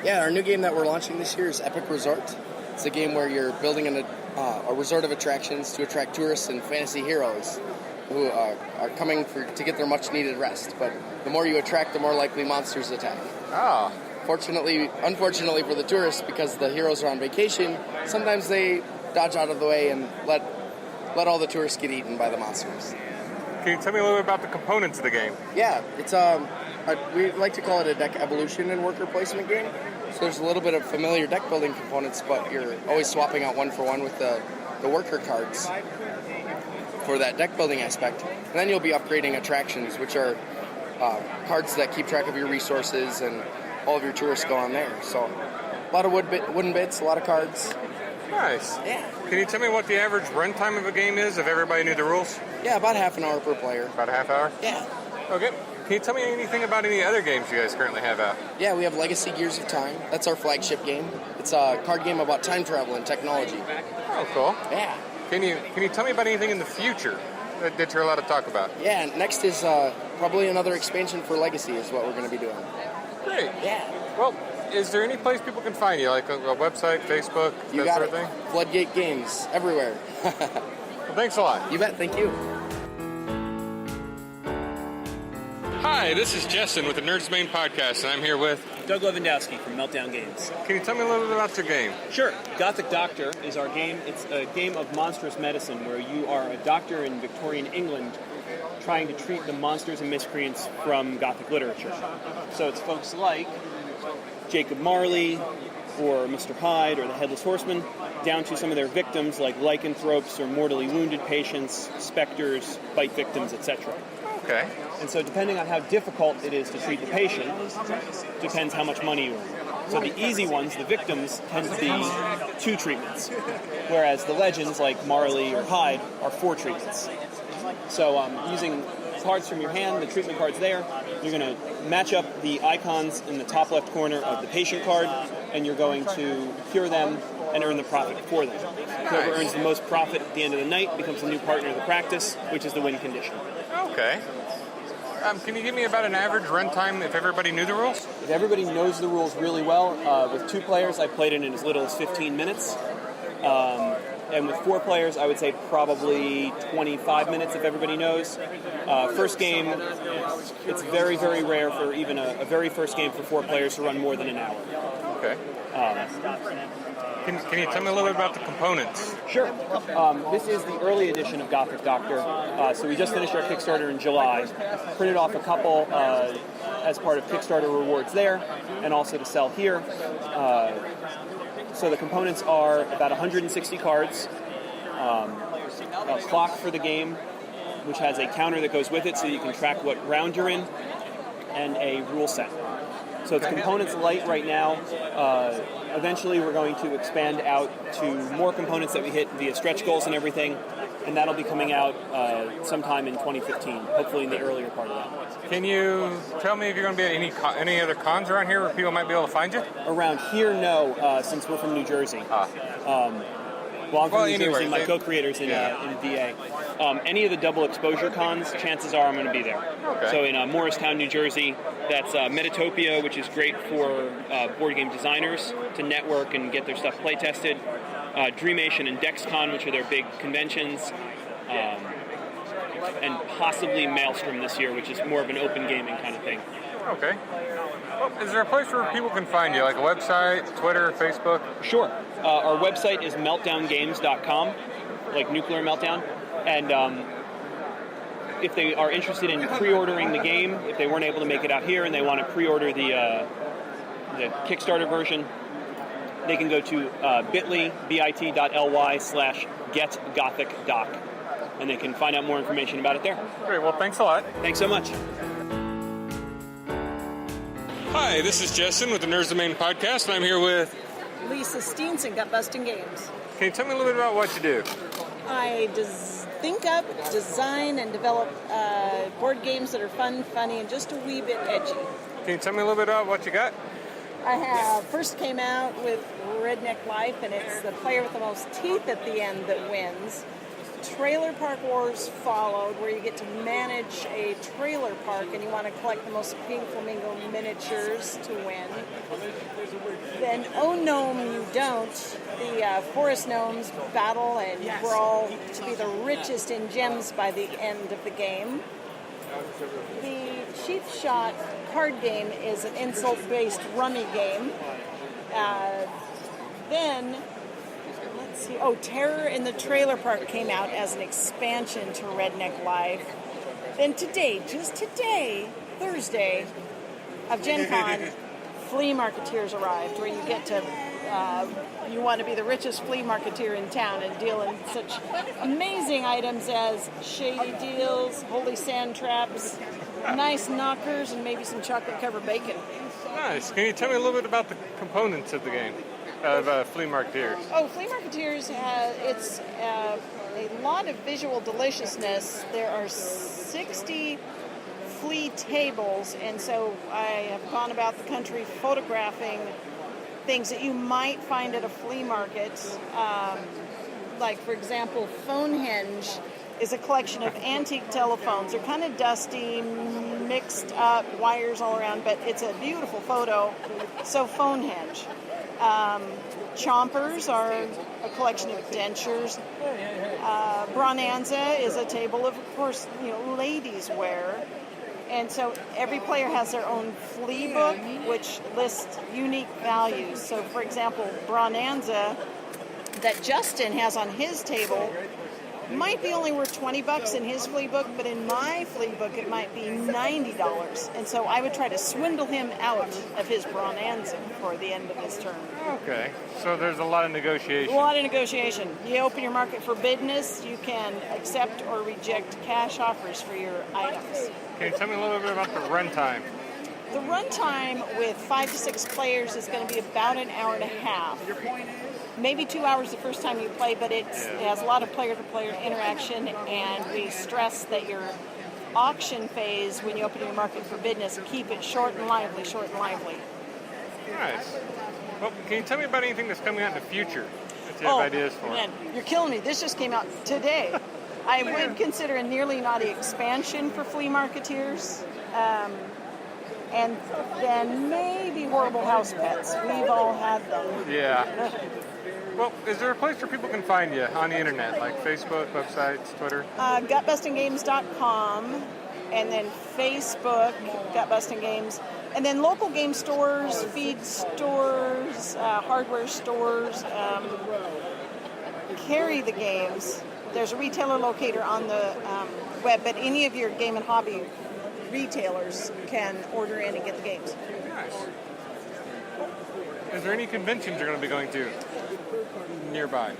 Yeah, our new game that we're launching this year is Epic Resort. It's a game where you're building a resort of attractions to attract tourists and fantasy heroes who are coming to get their much-needed rest. But the more you attract, the more likely monsters attack. Ah. Unfortunately for the tourists, because the heroes are on vacation, sometimes they dodge out of the way and let all the tourists get eaten by the monsters. Can you tell me a little bit about the components of the game? Yeah, it's we like to call it a deck evolution and worker placement game. So there's a little bit of familiar deck building components, but you're always swapping out one for one with the worker cards for that deck building aspect. And then you'll be upgrading attractions, which are cards that keep track of your resources, and all of your tourists go on there. So a lot of wooden bits, a lot of cards. Nice. Yeah. Can you tell me what the average runtime of a game is if everybody knew the rules? Yeah, about half an hour per player. About a half hour? Yeah. Okay. Can you tell me anything about any other games you guys currently have out? Yeah, we have Legacy Gears of Time. That's our flagship game. It's a card game about time travel and technology. Oh, cool. Yeah. Can you tell me about anything in the future that you're allowed to talk about? Yeah, next is probably another expansion for Legacy is what we're going to be doing. Great. Yeah. Well, is there any place people can find you, like a website, Facebook, You that got sort of it. thing? Floodgate Games, everywhere. Well, thanks a lot. You bet, thank you. Hi, this is Jestin with the Nursemaid podcast, and I'm here with Doug Lewandowski from Meltdown Games. Can you tell me a little bit about your game? Sure. Gothic Doctor is our game. It's a game of monstrous medicine where you are a doctor in Victorian England trying to treat the monsters and miscreants from Gothic literature. So it's folks like Jacob Marley or Mr. Hyde or the Headless Horseman, down to some of their victims like lycanthropes or mortally wounded patients, specters, bite victims, etc. Okay. And so depending on how difficult it is to treat the patient, depends how much money you earn. So the easy ones, the victims, tend to be 2 treatments, whereas the legends like Marley or Hyde are 4 treatments. So using cards from your hand, the treatment cards there, you're going to match up the icons in the top left corner of the patient card, and you're going to cure them and earn the profit for them. Whoever earns the most profit at the end of the night becomes a new partner of the practice, which is the win condition. Okay. Can you give me about an average runtime if everybody knew the rules? If everybody knows the rules really well, with 2 players, I played it in as little as 15 minutes. And with 4 players, I would say probably 25 minutes if everybody knows. First game, it's very, very rare for even a very first game for 4 players to run more than an hour. Okay. Can you tell me a little bit about the components? Sure. This is the early edition of Gothic Doctor. So we just finished our Kickstarter in July. Printed off a couple as part of Kickstarter rewards there, and also to sell here. So the components are about 160 cards, a clock for the game, which has a counter that goes with it so you can track what round you're in, and a rule set. So it's components light right now. Eventually we're going to expand out to more components that we hit via stretch goals and everything, and that'll be coming out sometime in 2015, hopefully in the earlier part of that. Can you tell me if you're going to be at any other cons around here where people might be able to find you? Around here, no, since we're from New Jersey. Well, I'm from New Jersey, my co-creator's in VA. Any of the double exposure cons, chances are I'm going to be there. Okay. So in Morristown, New Jersey, that's Metatopia, which is great for board game designers to network and get their stuff play tested. Dreamation and DexCon, which are their big conventions. And possibly Maelstrom this year, which is more of an open gaming kind of thing. Okay. Well, is there a place where people can find you, like a website, Twitter, Facebook? Sure. Our website is meltdowngames.com, like nuclear meltdown. And if they are interested in pre-ordering the game, if they weren't able to make it out here and they want to pre-order the Kickstarter version, they can go to bit.ly/getgothicdoc, and they can find out more information about it there. Great. Well, thanks a lot. Thanks so much. Hi, this is Jestin with the Nursemaid podcast, and I'm here with Lisa Steens and GutBustin Games. Can you tell me a little bit about what you do? I think up, design, and develop board games that are fun, funny, and just a wee bit edgy. Can you tell me a little bit about what you got? I first came out with Redneck Life, and it's the player with the most teeth at the end that wins. Trailer Park Wars followed, where you get to manage a trailer park and you want to collect the most pink flamingo miniatures to win. Then Oh Gnome You Don't, the forest gnomes battle and brawl to be the richest in gems by the end of the game. The Cheap Shot card game is an insult-based rummy game. Then, let's see, Terror in the Trailer Park came out as an expansion to Redneck Live. Then today, just today, Thursday of GenCon, Flea Marketeers arrived, where you get to, you want to be the richest flea marketeer in town and deal in such amazing items as shady deals, holy sand traps, nice knockers, and maybe some chocolate-covered bacon. Nice. Can you tell me a little bit about the components of the game, of Flea Marketeers? Oh, Flea Marketeers, it's a lot of visual deliciousness. There are 60 flea tables, and so I have gone about the country photographing things that you might find at a flea market. Like, for example, Phonehenge is a collection of antique telephones. They're kind of dusty, mixed up, wires all around, but it's a beautiful photo. So Phonehenge. Chompers are a collection of dentures. Bronanza is a table of course, ladies wear. And so every player has their own flea book, which lists unique values. So, for example, Bronanza that Jestin has on his table might be only worth $20 in his flea book, but in my flea book it might be $90. And so I would try to swindle him out of his Bronanza for the end of his turn. Okay, so there's a lot of negotiation. A lot of negotiation. You open your market for business, you can accept or reject cash offers for your items. Can you tell me a little bit about the runtime? The runtime with 5 to 6 players is going to be about an hour and a half. Maybe 2 hours the first time you play, but it has a lot of player-to-player interaction, and we stress that your auction phase, when you open your market for business, keep it short and lively, Nice. Well, can you tell me about anything that's coming out in the future that you have ideas for? Man, you're killing me. This just came out today. I would consider a Nearly Naughty expansion for Flea Marketeers. And then maybe Horrible House Pets. We've all had them. Yeah. Well, is there a place where people can find you on the internet, like Facebook, websites, Twitter? GutBustinGames.com, and then Facebook, GutBustin Games, and then local game stores, feed stores, hardware stores, carry the games. There's a retailer locator on the web, but any of your game and hobby retailers can order in and get the games. Nice. Is there any conventions you're going to be going to nearby?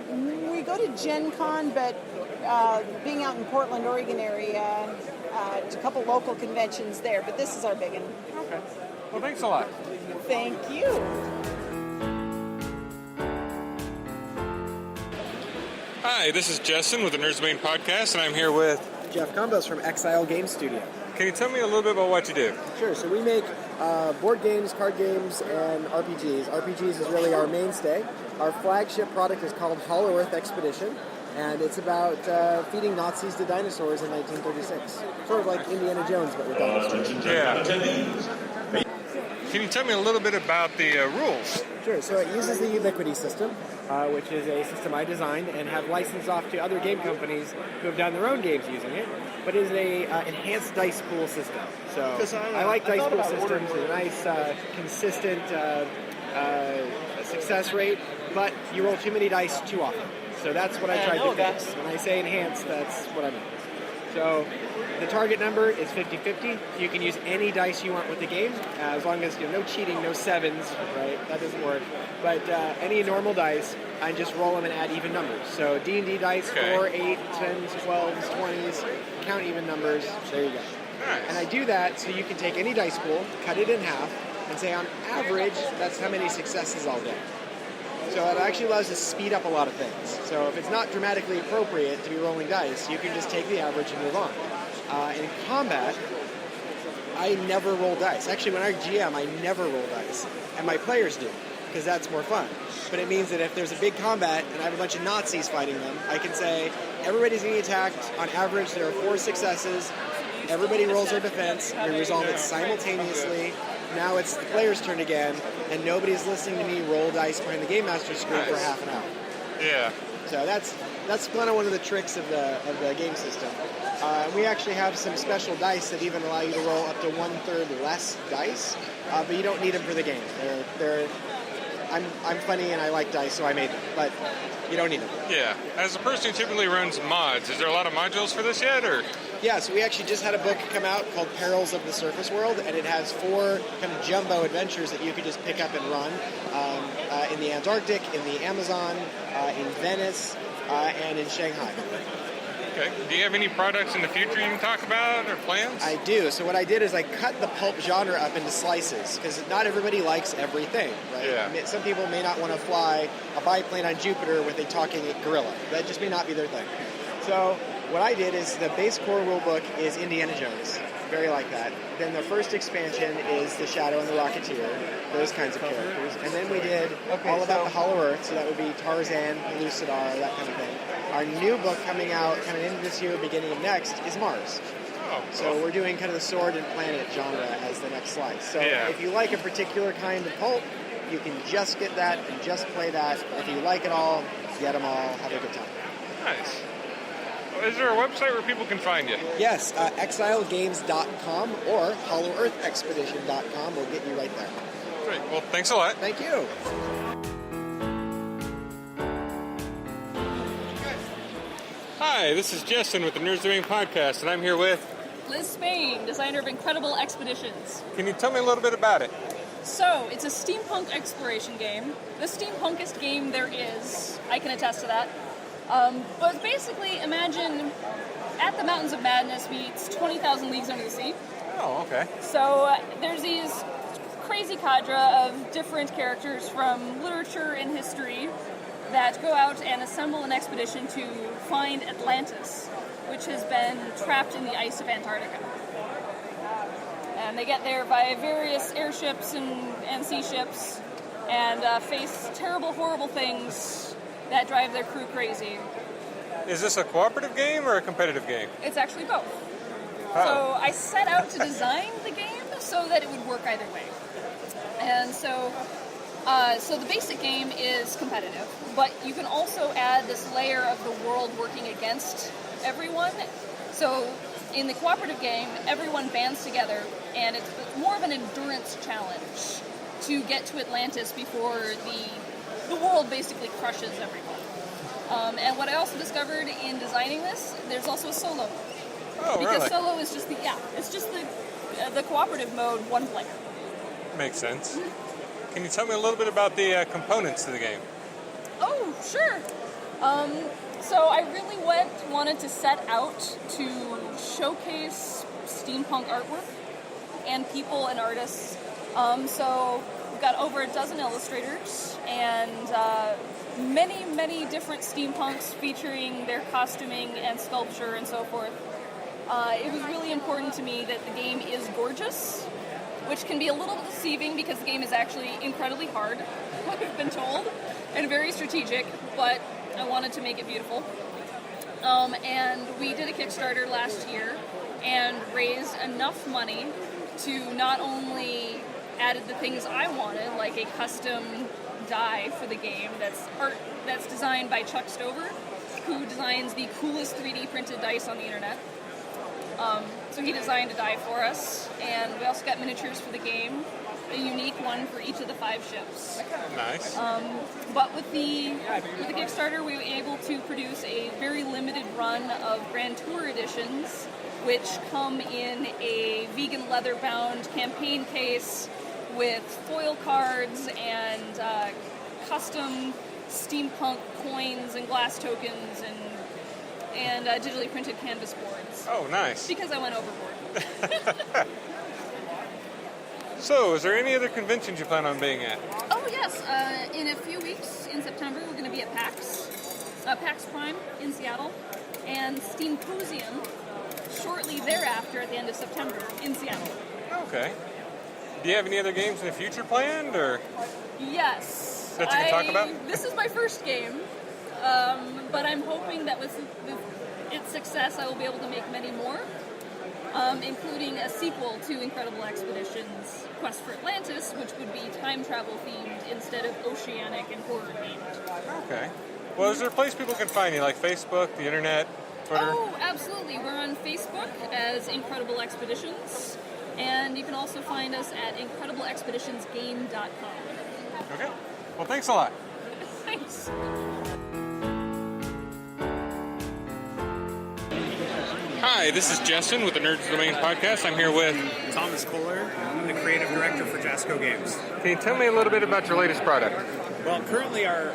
We go to GenCon, but being out in Portland, Oregon area, there's a couple local conventions there, but this is our big one. Okay. Well, thanks a lot. Thank you. Hi, this is Jestin with the Nursemaid podcast, and I'm here with Jeff Combos from Exile Game Studio. Can you tell me a little bit about what you do? Sure. So we make board games, card games, and RPGs. RPGs is really our mainstay. Our flagship product is called Hollow Earth Expedition, and it's about feeding Nazis to dinosaurs in 1936. Sort of like Indiana Jones, but with dinosaurs. Yeah. Can you tell me a little bit about the rules? Sure. So it uses the Ubiquity system, which is a system I designed and have licensed off to other game companies who have done their own games using it. But it is a enhanced dice pool system. So I like dice pool systems. It's a nice, consistent success rate, but you roll too many dice too often. So that's what I tried to fix. When I say enhanced, that's what I mean. So the target number is 50-50. You can use any dice you want with the game, as long as no cheating, no sevens, right? That doesn't work. But any normal dice, I just roll them and add even numbers. So D&D dice, 4, 8, 10s, 12s, 20s, count even numbers. There you go. Nice. And I do that so you can take any dice pool, cut it in half, and say on average, that's how many successes I'll get. So it actually allows us to speed up a lot of things. So if it's not dramatically appropriate to be rolling dice, you can just take the average and move on. In combat, I never roll dice. Actually, when I GM, I never roll dice. And my players do, because that's more fun. But it means that if there's a big combat and I have a bunch of Nazis fighting them, I can say, everybody's getting attacked. On average, there are 4 successes. Everybody rolls their defense. We resolve it simultaneously. Now it's the player's turn again, and nobody's listening to me roll dice behind the Game Master screen for half an hour. Yeah. So that's kind of one of the tricks of the game system. We actually have some special dice that even allow you to roll up to 1/3 less dice, but you don't need them for the game. I'm funny and I like dice, so I made them, but you don't need them. Yeah. As a person who typically runs mods, is there a lot of modules for this yet, or? Yeah, so we actually just had a book come out called Perils of the Surface World, and it has 4 kind of jumbo adventures that you could just pick up and run in the Antarctic, in the Amazon, in Venice, and in Shanghai. Okay. Do you have any products in the future you can talk about or plans? I do. So what I did is I cut the pulp genre up into slices, because not everybody likes everything, right? Yeah. Some people may not want to fly a biplane on Jupiter with a talking gorilla. That just may not be their thing. So what I did is the base core rulebook is Indiana Jones, very like that. Then the first expansion is the Shadow and the Rocketeer, those kinds of characters. And then we did all about the Hollow Earth, so that would be Tarzan, Pellucidar, that kind of thing. Our new book coming out kind of into this year, beginning of next, is Mars. Oh, so we're doing kind of the sword and planet genre as the next slice. So if you like a particular kind of pulp, you can just get that and just play that. If you like it all, get them all, have a good time. Nice. Is there a website where people can find you? Yes, exilegames.com or hollowearthexpedition.com will get you right there. Great. Well, thanks a lot. Thank you. Hi, this is Jestin with the Nursemaid podcast, and I'm here with Liz Spain, designer of incredible expeditions. Can you tell me a little bit about it? So, it's a steampunk exploration game. The steampunkest game there is. I can attest to that. But basically, imagine At the Mountains of Madness meets 20,000 Leagues Under the Sea. Oh, okay. So, there's these crazy cadre of different characters from literature and history that go out and assemble an expedition to find Atlantis, which has been trapped in the ice of Antarctica. And they get there by various airships and sea ships and face terrible, horrible things that drive their crew crazy. Is this a cooperative game or a competitive game? It's actually both. Oh. So I set out to design the game so that it would work either way. And so the basic game is competitive, but you can also add this layer of the world working against everyone. So in the cooperative game, everyone bands together, and it's more of an endurance challenge to get to Atlantis before the world basically crushes everyone. And what I also discovered in designing this, there's also a solo. Oh, because really? solo is just the cooperative mode, one player. Makes sense. Can you tell me a little bit about the components to the game? Oh, sure. So I really wanted to set out to showcase steampunk artwork and people and artists. So we've got over a dozen illustrators and many, many different steampunks featuring their costuming and sculpture and so forth. It was really important to me that the game is gorgeous, which can be a little deceiving because the game is actually incredibly hard, I've been told, and very strategic, but I wanted to make it beautiful. And we did a Kickstarter last year and raised enough money to not only added the things I wanted, like a custom die for the game that's designed by Chuck Stover, who designs the coolest 3D printed dice on the internet. So he designed a die for us, and we also got miniatures for the game, a unique one for each of the 5 ships. Nice. But with the Kickstarter, we were able to produce a very limited run of Grand Tour editions, which come in a vegan leather-bound campaign case with foil cards and custom steampunk coins and glass tokens and digitally printed canvas boards. Oh, nice. Because I went overboard. So, is there any other conventions you plan on being at? Oh, yes. In a few weeks in September, we're going to be at PAX Prime in Seattle, and Steamposium shortly thereafter at the end of September in Seattle. Okay. Do you have any other games in the future planned, or? Yes. That you can talk about? This is my first game, but I'm hoping that with its success, I will be able to make many more, including a sequel to Incredible Expeditions Quest for Atlantis, which would be time travel themed instead of oceanic and horror themed. Okay. Well, is there a place people can find you, like Facebook, the internet, Twitter? Oh, absolutely. We're on Facebook as Incredible Expeditions, and you can also find us at incredibleexpeditionsgame.com. Okay. Well, thanks a lot. Thanks. Hi, this is Jestin with the Nerds Domain podcast. I'm here with Thomas Kohler. I'm the creative director for Jasco Games. Can you tell me a little bit about your latest product? Well, currently our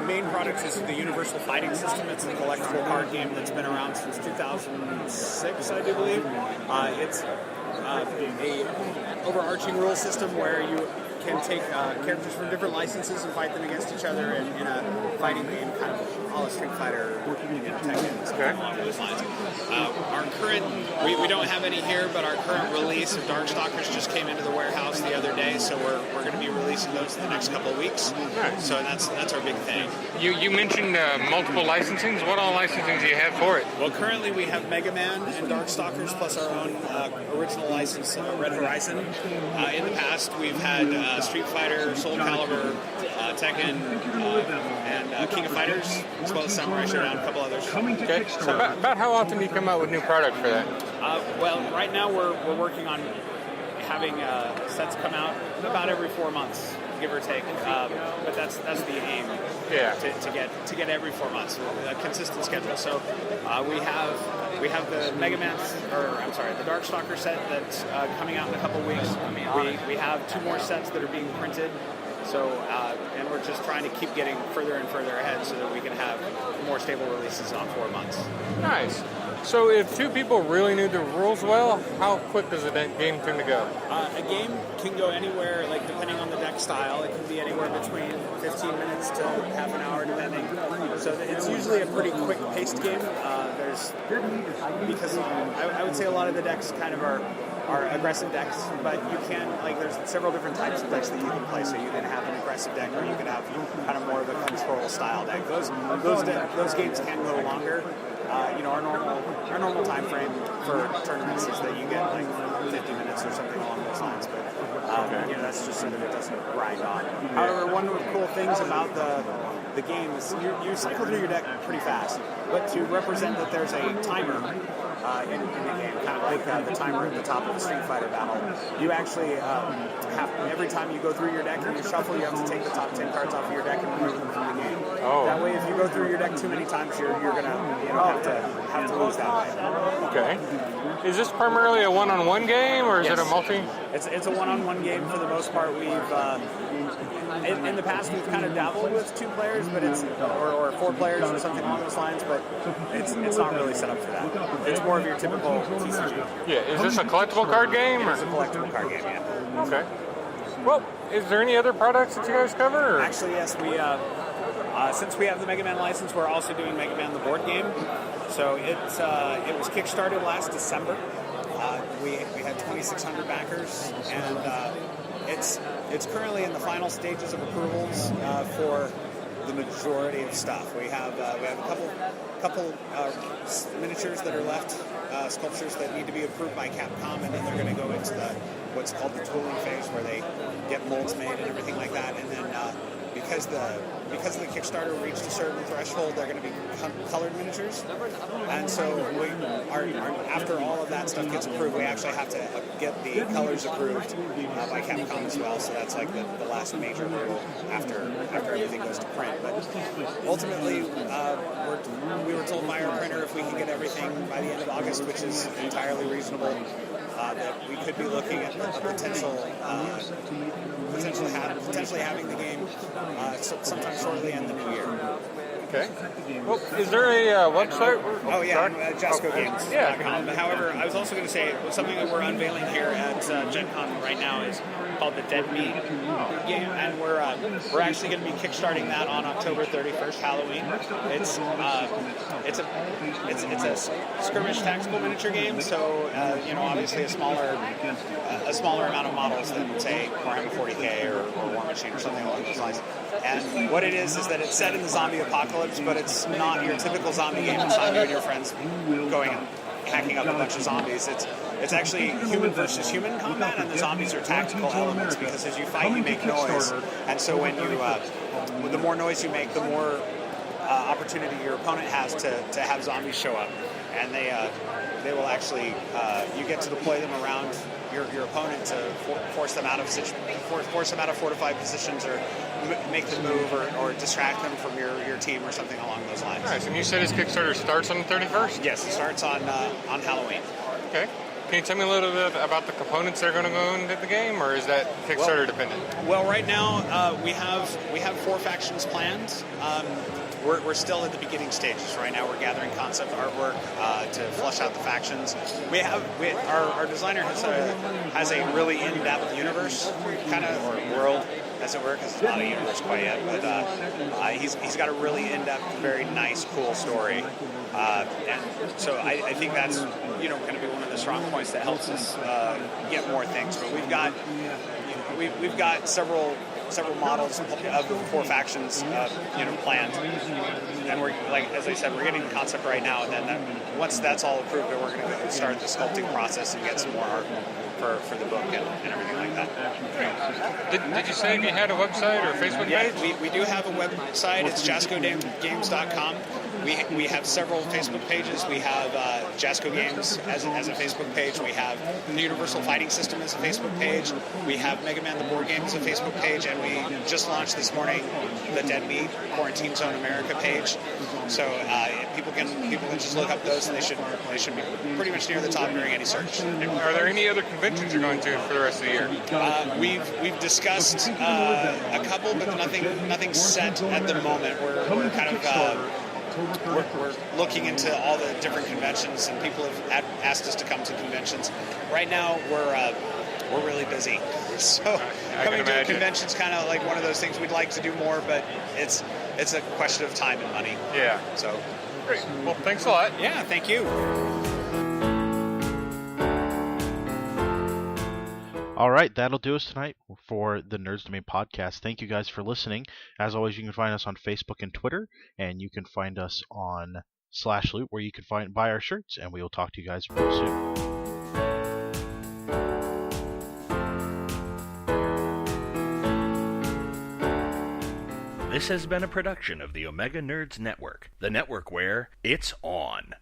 main product is the Universal Fighting System. It's a collectible card game that's been around since 2006, I do believe. It's a overarching rule system where you can take characters from different licenses and fight them against each other in a fighting game, kind of all a Street Fighter, Tekken, something along those lines. Our current, we don't have any here, but our current release of Darkstalkers just came into the warehouse the other day, so we're going to be releasing those in the next couple of weeks. Right. So that's our big thing. You mentioned multiple licensings. What all licensings do you have for it? Well, currently we have Mega Man and Darkstalkers plus our own original license, Red Horizon. In the past, we've had Street Fighter, Soul Calibur, Tekken, and King of Fighters, as well as Samurai Showdown, a couple others. Okay. So about how often do you come out with new product for that? Well, right now we're working on having sets come out about every 4 months, give or take. But that's the aim. Yeah. To get every 4 months, a consistent schedule. So we have the Mega Man, the Darkstalker set that's coming out in a couple weeks. We have 2 more sets that are being printed. So, and we're just trying to keep getting further and further ahead so that we can have more stable releases on 4 months. Nice. So if 2 people really knew the rules well, how quick does a game tend to go? A game can go anywhere, like depending on the deck style. It can be anywhere between 15 minutes to half an hour, depending. So it's usually a pretty quick-paced game. Because I would say a lot of the decks kind of are aggressive decks, but you can, there's several different types of decks that you can play. So you can have an aggressive deck, or you can have kind of more of a control style deck. Those games can go longer. Our normal time frame for tournaments is that you get 50 minutes or something along those lines, but that's just something that doesn't grind on. However, one of the cool things about the game is you cycle through your deck pretty fast, but to represent that there's a timer in the game, kind of like the timer at the top of a Street Fighter battle, you actually have, every time you go through your deck and you shuffle, you have to take the top 10 cards off of your deck and remove them from the game. Oh. That way, if you go through your deck too many times, you're gonna have to lose that way. Okay. Is this primarily a one-on-one game, or is it a multi? It's a one-on-one game for the most part. We've in the past we've kind of dabbled with 2 players, but or 4 players or something along those lines, but it's not really set up for that. It's more of your typical TCG. Yeah. Is this a collectible card game? It's a collectible card game. Yeah. Okay. Well, is there any other products that you guys cover? Or? Actually, yes. We since we have the Mega Man license, we're also doing Mega Man the board game. So it was kickstarted last December. We had 2,600 backers, and it's currently in the final stages of approvals for the majority of stuff. We have a couple miniatures that are left, sculptures that need to be approved by Capcom, and then they're going to go into what's called the tooling phase, where they get molds made and everything like that. And then because the Kickstarter reached a certain threshold, they're going to be colored miniatures. And so after all of that stuff gets approved, we actually have to get the colors approved by Capcom as well. So that's like the last major hurdle after everything goes to print. But ultimately, we were told by our printer if we can get everything by the end of August, which is entirely reasonable, that we could be looking at a potentially having the game sometime shortly in the new year. Okay. Well, is there a website? Oh, yeah, JascoGames.com. But however, I was also going to say something that we're unveiling here at GenCon right now is called the Dead Meat game, and we're actually going to be kickstarting that on October 31st, Halloween. It's a skirmish tactical miniature game, so obviously a smaller amount of models than say Warhammer 40k or War Machine or something along those lines. And what it is that it's set in the zombie apocalypse, but it's not your typical zombie game. It's not you and your friends going and hacking up a bunch of zombies. It's actually human versus human combat, and the zombies are tactical elements because as you fight, you make noise. And so when you, the more noise you make, the more opportunity your opponent has to have zombies show up. And they will actually, you get to deploy them around your opponent to force them out of fortified positions, or make them move, or distract them from your team or something along those lines. All right, so you said his Kickstarter starts on the 31st? Yes, it starts on Halloween. Okay. Can you tell me a little bit about the components that are going to go into the game, or is that Kickstarter dependent? Well, right now we have 4 factions planned. We're still at the beginning stages. Right now we're gathering concept artwork to flesh out the factions. Our designer has a really in-depth universe, kind of, or world, as it were, because it's not a universe quite yet, but he's got a really in-depth, very nice, cool story. And so I think that's going to be one of the strong points that helps us get more things. But we've got several models of 4 factions, planned, and we're, like as I said, we're getting the concept right now, and then once that's all approved, we're going to start the sculpting process and get some more art for the book and everything like that. Did you say you had a website or a Facebook page? Yeah, we do have a website. It's jascogames.com. We have several Facebook pages. We have Jasco Games as a Facebook page. We have the Universal Fighting System as a Facebook page. We have Mega Man the Board Game as a Facebook page, and we just launched this morning the Dead Meat Quarantine Zone America page. So people can just look up those, and they should be pretty much near the top during any search. Are there any other conventions you're going to for the rest of the year? We've discussed a couple, but nothing set at the moment. We're kind of we're looking into all the different conventions, and people have asked us to come to conventions. Right now, we're really busy, so coming to a convention's kind of like one of those things. We'd like to do more, but it's a question of time and money. Yeah. So great. Well, thanks a lot. Yeah. Thank you. All right, that'll do us tonight for the Nerds Domain podcast. Thank you guys for listening. As always, you can find us on Facebook and Twitter, and you can find us on /loot, where you can buy our shirts, and we will talk to you guys real soon. This has been a production of the Omega Nerds Network, the network where it's on.